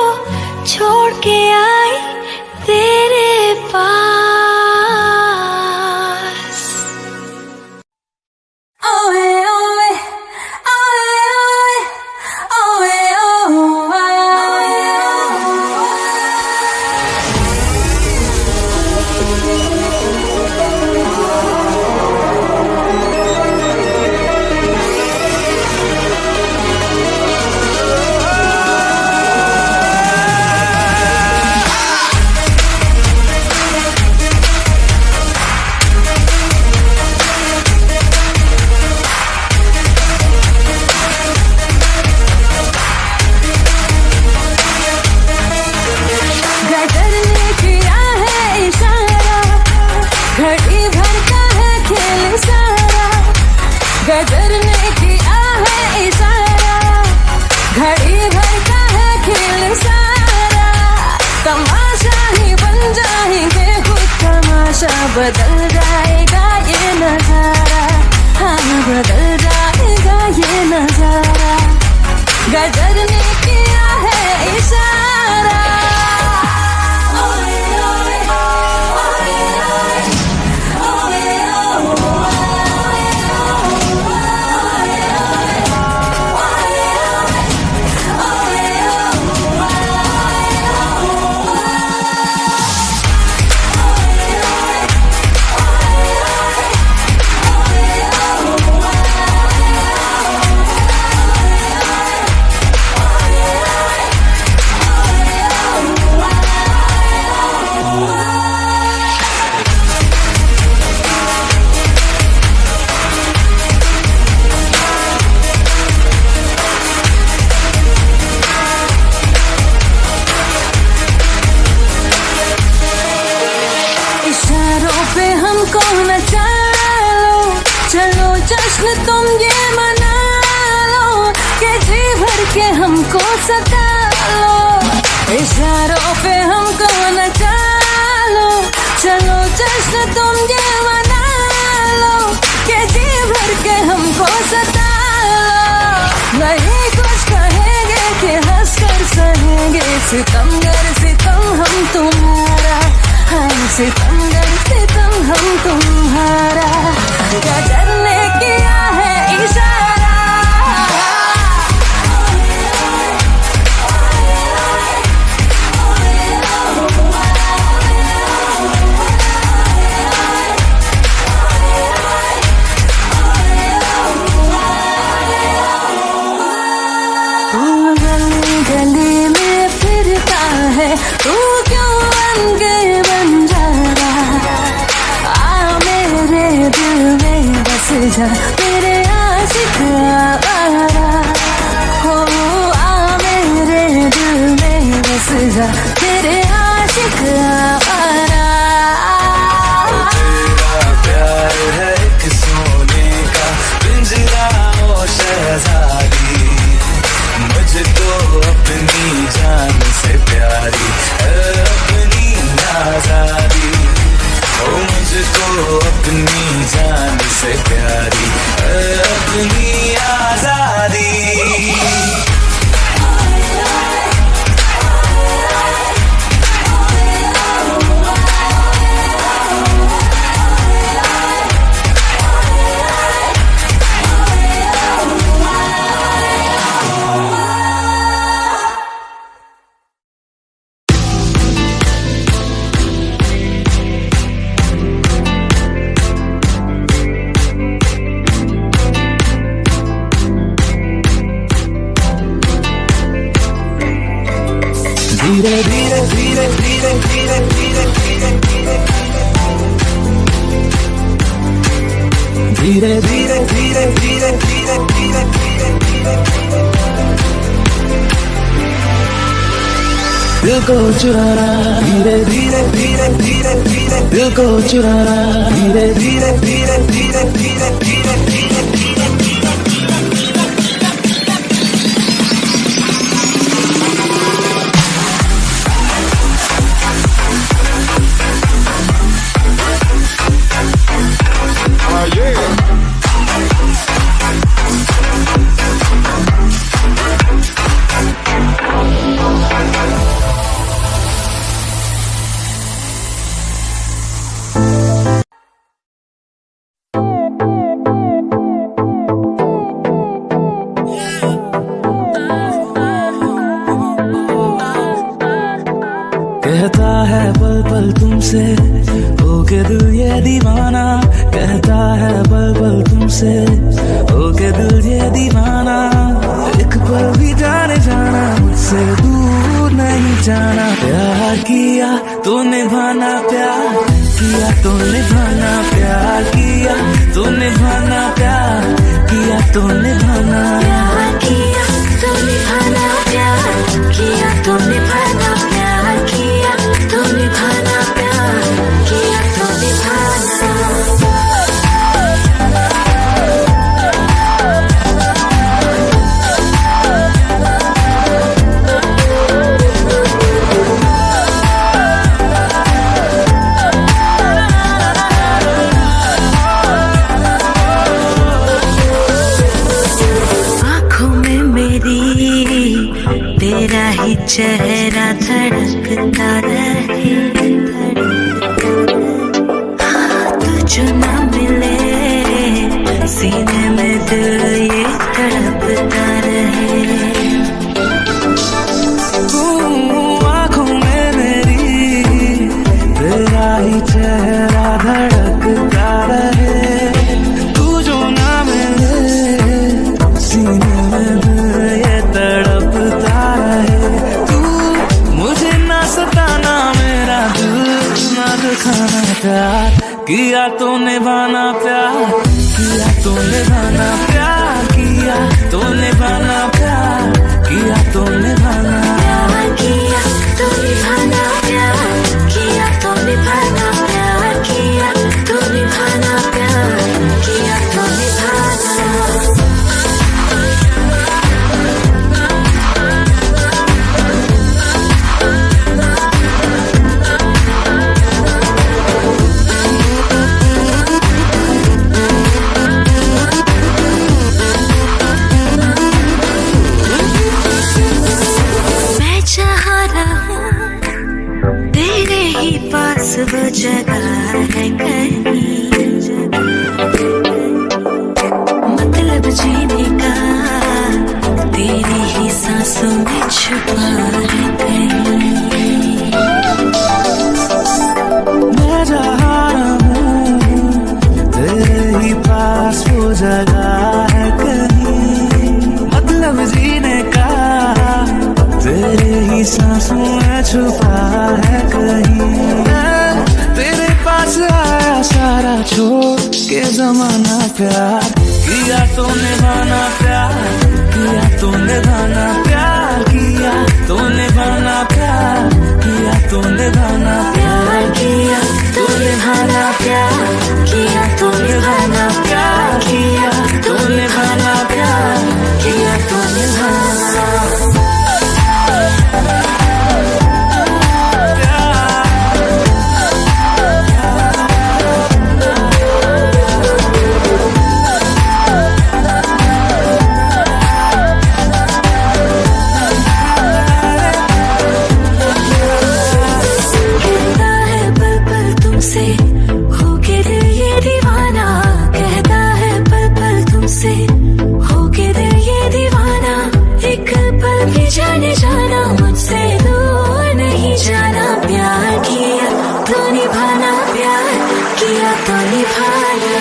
छोड़ के आई तेरे पास। ओए ओए ओए ओए ओए गदर ने किया है इशारा, घड़ी भर का है खेल सारा। गदर ने किया है इशारा, घड़ी भर का है खेल सारा। तमाशा ही बन जाएंगे खुद तमाशा, बदल जाएगा ये नजारा। हाँ बदल जाएगा ये नजारा। गदर ने किया है इशारा। हमको सता लो, इशारों पे हमको नचा लो, चलो जश्न तुम ये मना लो कि जी भर के हमको सता लो। नहीं कुछ कहेंगे कि हंस कर सहेंगे, सितमगर सितम हम तुम्हारा, हाय सितमगर सितम हम तुम्हारा, क्या करने किया है इशारा। गली में फिरता है तू क्यों बन गए बंजारा, आ मेरे दिल में बस जा तेरे आशिक आवारा, हो आ मेरे दिल में बस जा तेरे आशिक आवारा। तेरा प्यार है एक सोने का पिंजरा ओ शहजादी, मुझको अपनी जान से प्यारी है अपनी आजादी, ओ मुझको अपनी जान से प्यारी है अपनी आजादी। धीरे धीरे धीरे धीरे धीरे धीरे धीरे धीरे धीरे धीरे धीरे धीरे धीरे दिल को चुराना, धीरे धीरे धीरे धीरे धीरे दिल को चुराना, धीरे धीरे धीरे धीरे धीरे धीरे धीरे कहता है पल पल तुमसे होके दिल ये दीवाना, कहता है पल पल तुमसे होके दिल ये दीवाना, एक पल भी जाने जाना मुझसे दूर नहीं जाना। प्यार किया तो निभाना, प्यार किया तो निभाना, प्यार किया तो निभाना, प्यार किया तो निभाना, प्यार किया तो निभाना, प्यार किया तो निभाना, प्यार किया तो निभाना, प्यार किया तो निभाना। आँखों में मेरी तेरा ही चेहरा धड़कता रहे, तुझ ना मिले सीने में दिल ये तड़पता रहे। आँखों में मेरी तेरा ही चेहरा धड़कता रहे, तू जो ना मिले सीने में दिल ये तड़पता रहे। तू मुझे ना सताना, मेरा दिल ना दिखाना, प्यार किया तो निभाना, प्यार किया तो निभाना, प्यार किया तो निभाना, प्यार किया तो निभाना, प्यार किया तो निभाना, प्यार किया तो निभाना, प्यार किया तो निभाना, प्यार किया तो निभाना। वो जगह है कहीं, मतलब जीने का तेरी ही सांसों में छुपा है कहीं। मैं जहाँ हूँ तेरे ही पास वो जगह है कहीं, मतलब जीने का तेरे ही सांसों में छुपा है कहीं। मैं तेरे पास आया सारा छोड़ के जमाना प्यार किया तो निभाना प्यार किया तो निभाना प्यार किया तो निभाना प्यार किया तो निभाना प्यार किया तो निभाना प्यार किया तो निभाना प्यार किया तो निभाना प्यार किया तो निभाना। जाने जाना मुझसे दूर नहीं जाना, प्यार किया तो निभाना प्यार किया तो निभाना।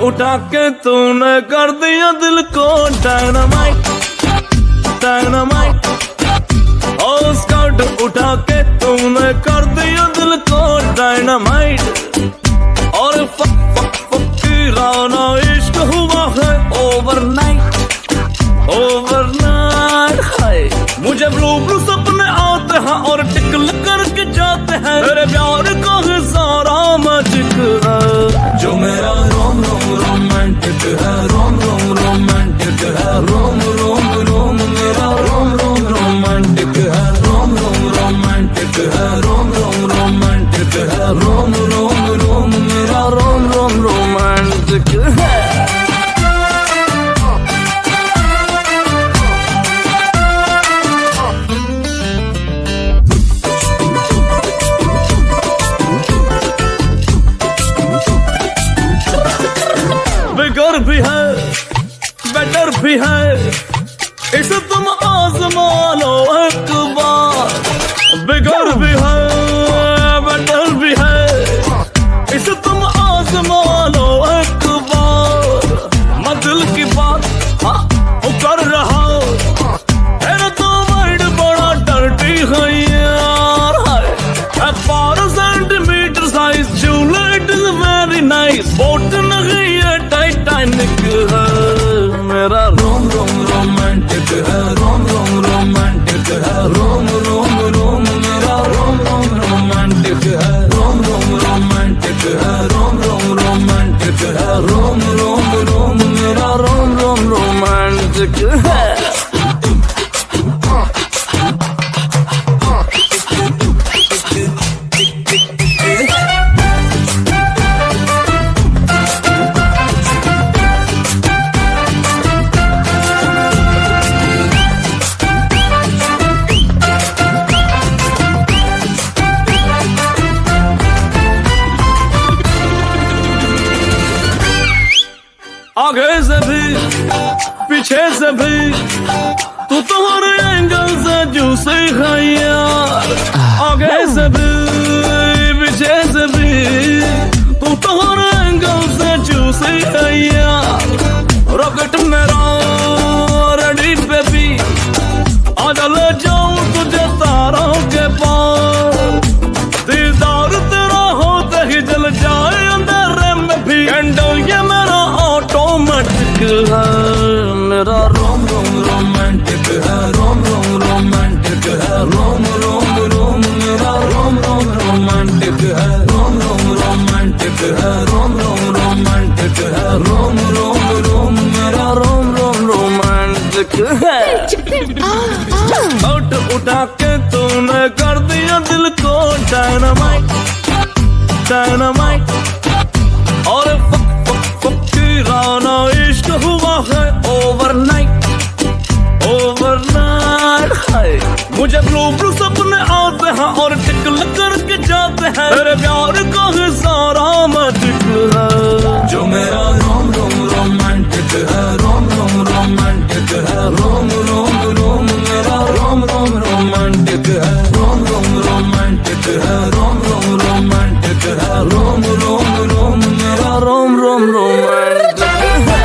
उठा के तूने कर दिया दिल को डायनामाइट डायनामाइट। ओ स्कर्ट उठा के तूने कर दिया दिल को डायनामाइट। और फकीराना इश्क हुआ है ओवरनाइट ओवरनाइट। हाय मुझे ब्लू ब्लू सपने आते हैं और टिकल करके जाते हैं, मेरे प्यार का है सारा मैजिक है जो मेरा रोम रोम रोमांटिक है, रोम रोम रोमांटिक है, रोम रोम रोम मेरा रोम रोम रोमांटिक है, रोम रोम रोमांटिक है, रोम रोम रोमांटिक है, रोम रोम रोम मेरा रोम रोम रोमांटिक है। बिगर भी है बेटर भी है, इसे तुम आजमा लो एक बार। बिगर भी है बेटर भी है, इसे तुम आजमा लो एक बार। मैं दिल की बात हाँ कर रहा हूँ, तेरा तो वर्ड बड़ा डर्टी है यार। 12 centimetre size jewellery is very nice, boat नहीं है टाइटैनिक है, मेरा रोम रोम रोमांटिक है, रोम रोम रोमांटिक है, रोम रोम रोम मेरा रोम रोम रोमांटिक है, रोम रोम रोमांटिक है, रोम रोम रोमांटिक है, रोम रोम रोम मेरा रोम रोम रोमांटिक है। आगे से भी पीछे से भी तू तो हर एंगल से जूसे है यार। आगे से भी पीछे से भी तू तो हर एंगल से जूसे है यार। रॉकेट मेरा रेडी बेबी, आजा ले जाऊं तुझे तारों के होठ उठा के तूने कर दिया दिल को डायनामाइट डायनामाइट। और फकीराना इश्क हुआ है ओवरनाइट ओवरनाइट। मुझे ब्लू सपने आते हैं और टिकल करके जाते हैं, मेरे प्यार का सारा मैजिक है। जो मेरा रोम रोम रोमांटिक है, रोम रोम रोमांटिक है, रोम रोम रोम मेरा रोम रोम रोमांटिक है, रोम रोम रोमांटिक है, रोम रोम रोमांटिक है, रोम रोम रोम मेरा रोम रोम रोमांटिक है।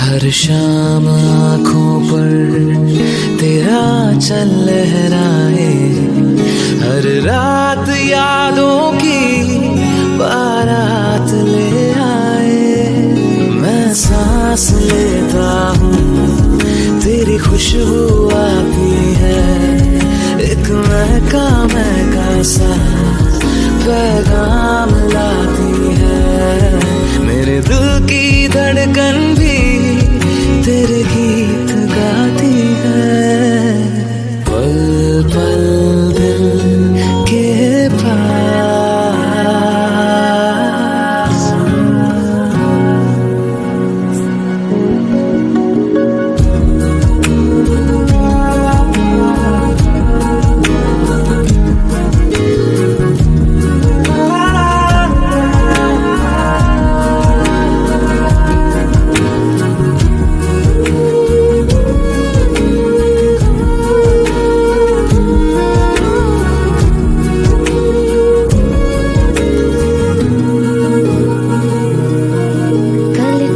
हर शाम आँखों पर तेरा चल लहराए, हर रात यादों की बारात ले आए। मैं सांस लेता हूँ तेरी खुशबू आती है, एक महका सा पैगाम लाती है। मेरे दिल की धड़कन भी तेरे गीत गाती है। पल पल दिल के पास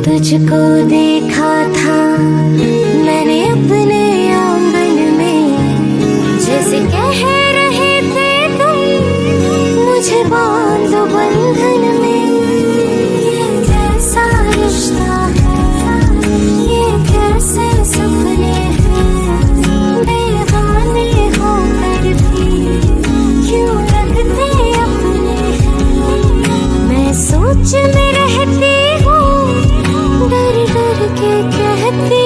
तुझको देखा था मैंने अपने आंगन में, जैसे कह रहे थे तुम मुझे बांधो बंधन में। ये कैसा रिश्ता है, ये कैसे सपने हैं, बेगाने होकर भी क्यों लगते अपने हैं। मैं सोच में रहती हूँ, डर डर के कहती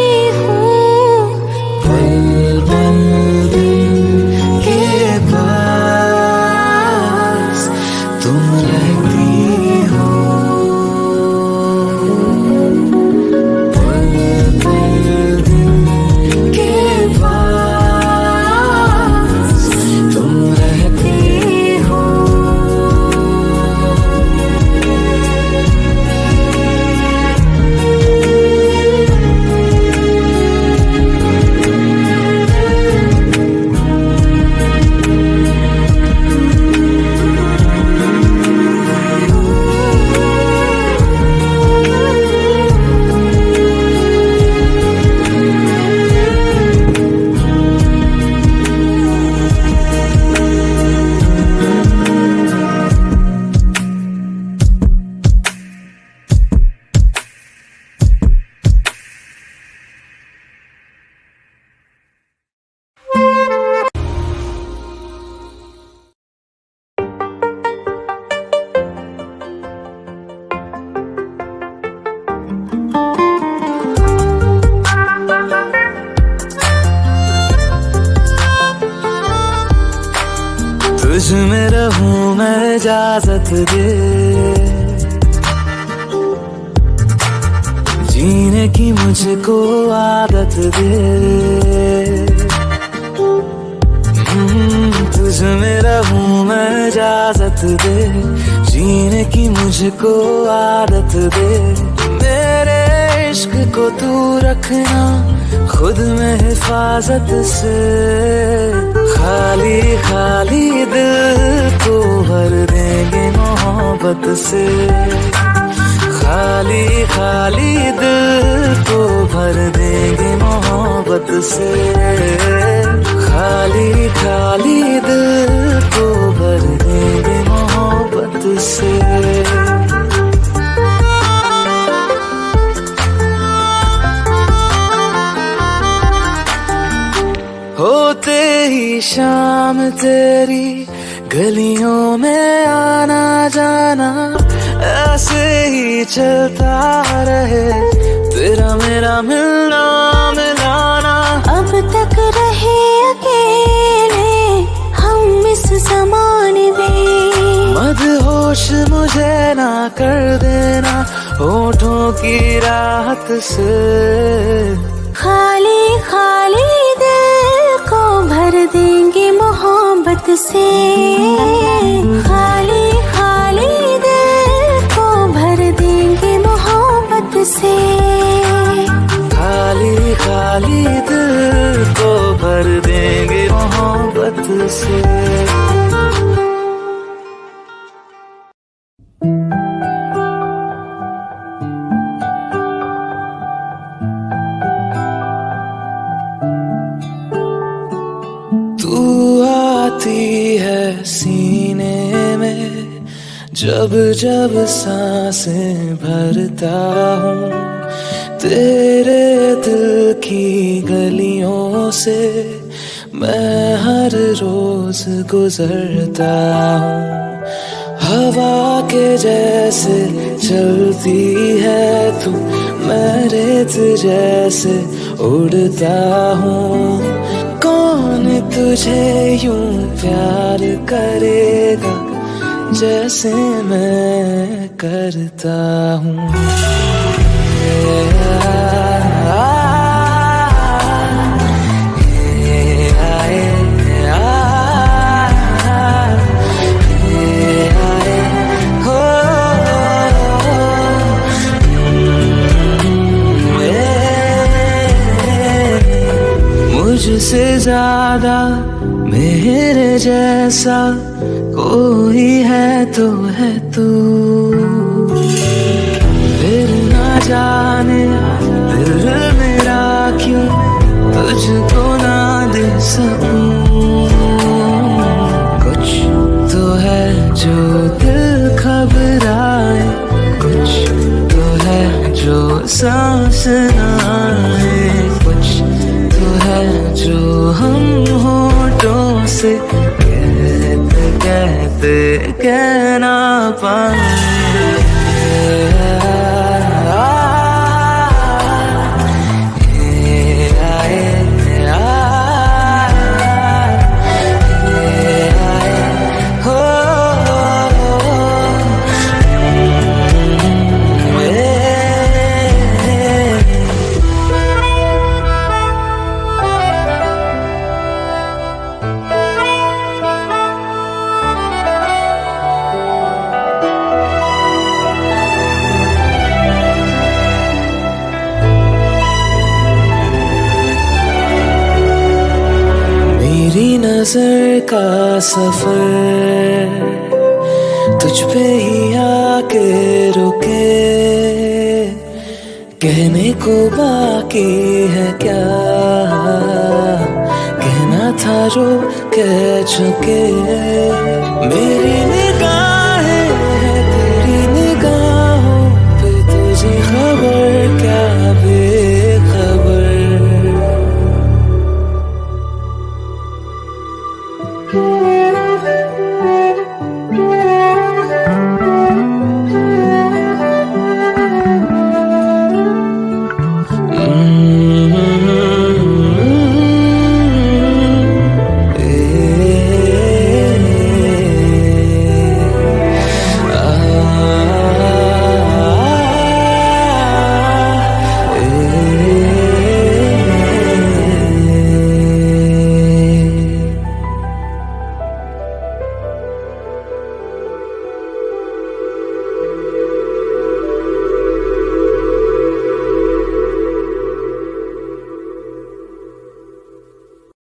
तुझ में रहूं मैं इजाजत दे, जीने की मुझको आदत दे। तुझ में रहूं मैं इजाजत दे, जीने की मुझको आदत दे। मेरे इश्क को तू रखना खुद में हिफाजत से, खाली खाली दिल को भर देंगे मोहब्बत से, खाली खाली दिल को भर देंगे मोहब्बत से, खाली खाली दिल को भर देंगे मोहब्बत से। होते ही शाम तेरी गलियों में आना जाना, ऐसे ही चलता रहे तेरा मेरा मिलना मिलाना। अब तक रहे अकेले हम इस ज़माने में, मदहोश मुझे ना कर देना होठों की राहत से, खाली खाली दिल को भर देंगे मोहब्बत से, खाली खाली दिल को भर देंगे मोहब्बत से, खाली खाली दिल को भर देंगे मोहब्बत से। है सीने में जब जब सांसें भरता हूँ, तेरे दिल की गलियों से मैं हर रोज गुजरता हूँ। हवा के जैसे चलती है तू, मैं रेत जैसे उड़ता हूँ। कौन तुझे यूं प्यार करेगा जैसे मैं करता हूँ। मुझसे ज्यादा मेरे जैसा कोई है तो है तू, फिर ना जाने दिल मेरा क्यों तुझको ना दे सकूं। कुछ तो है जो दिल घबराए, कुछ तो है जो सांस ना आए, कुछ तो है जो हम होठों से कहते कहते कह ना पाए। नजर का सफर तुझ पे ही आके रुके, कहने को बाकी है क्या, कहना था जो कह चुके। मेरी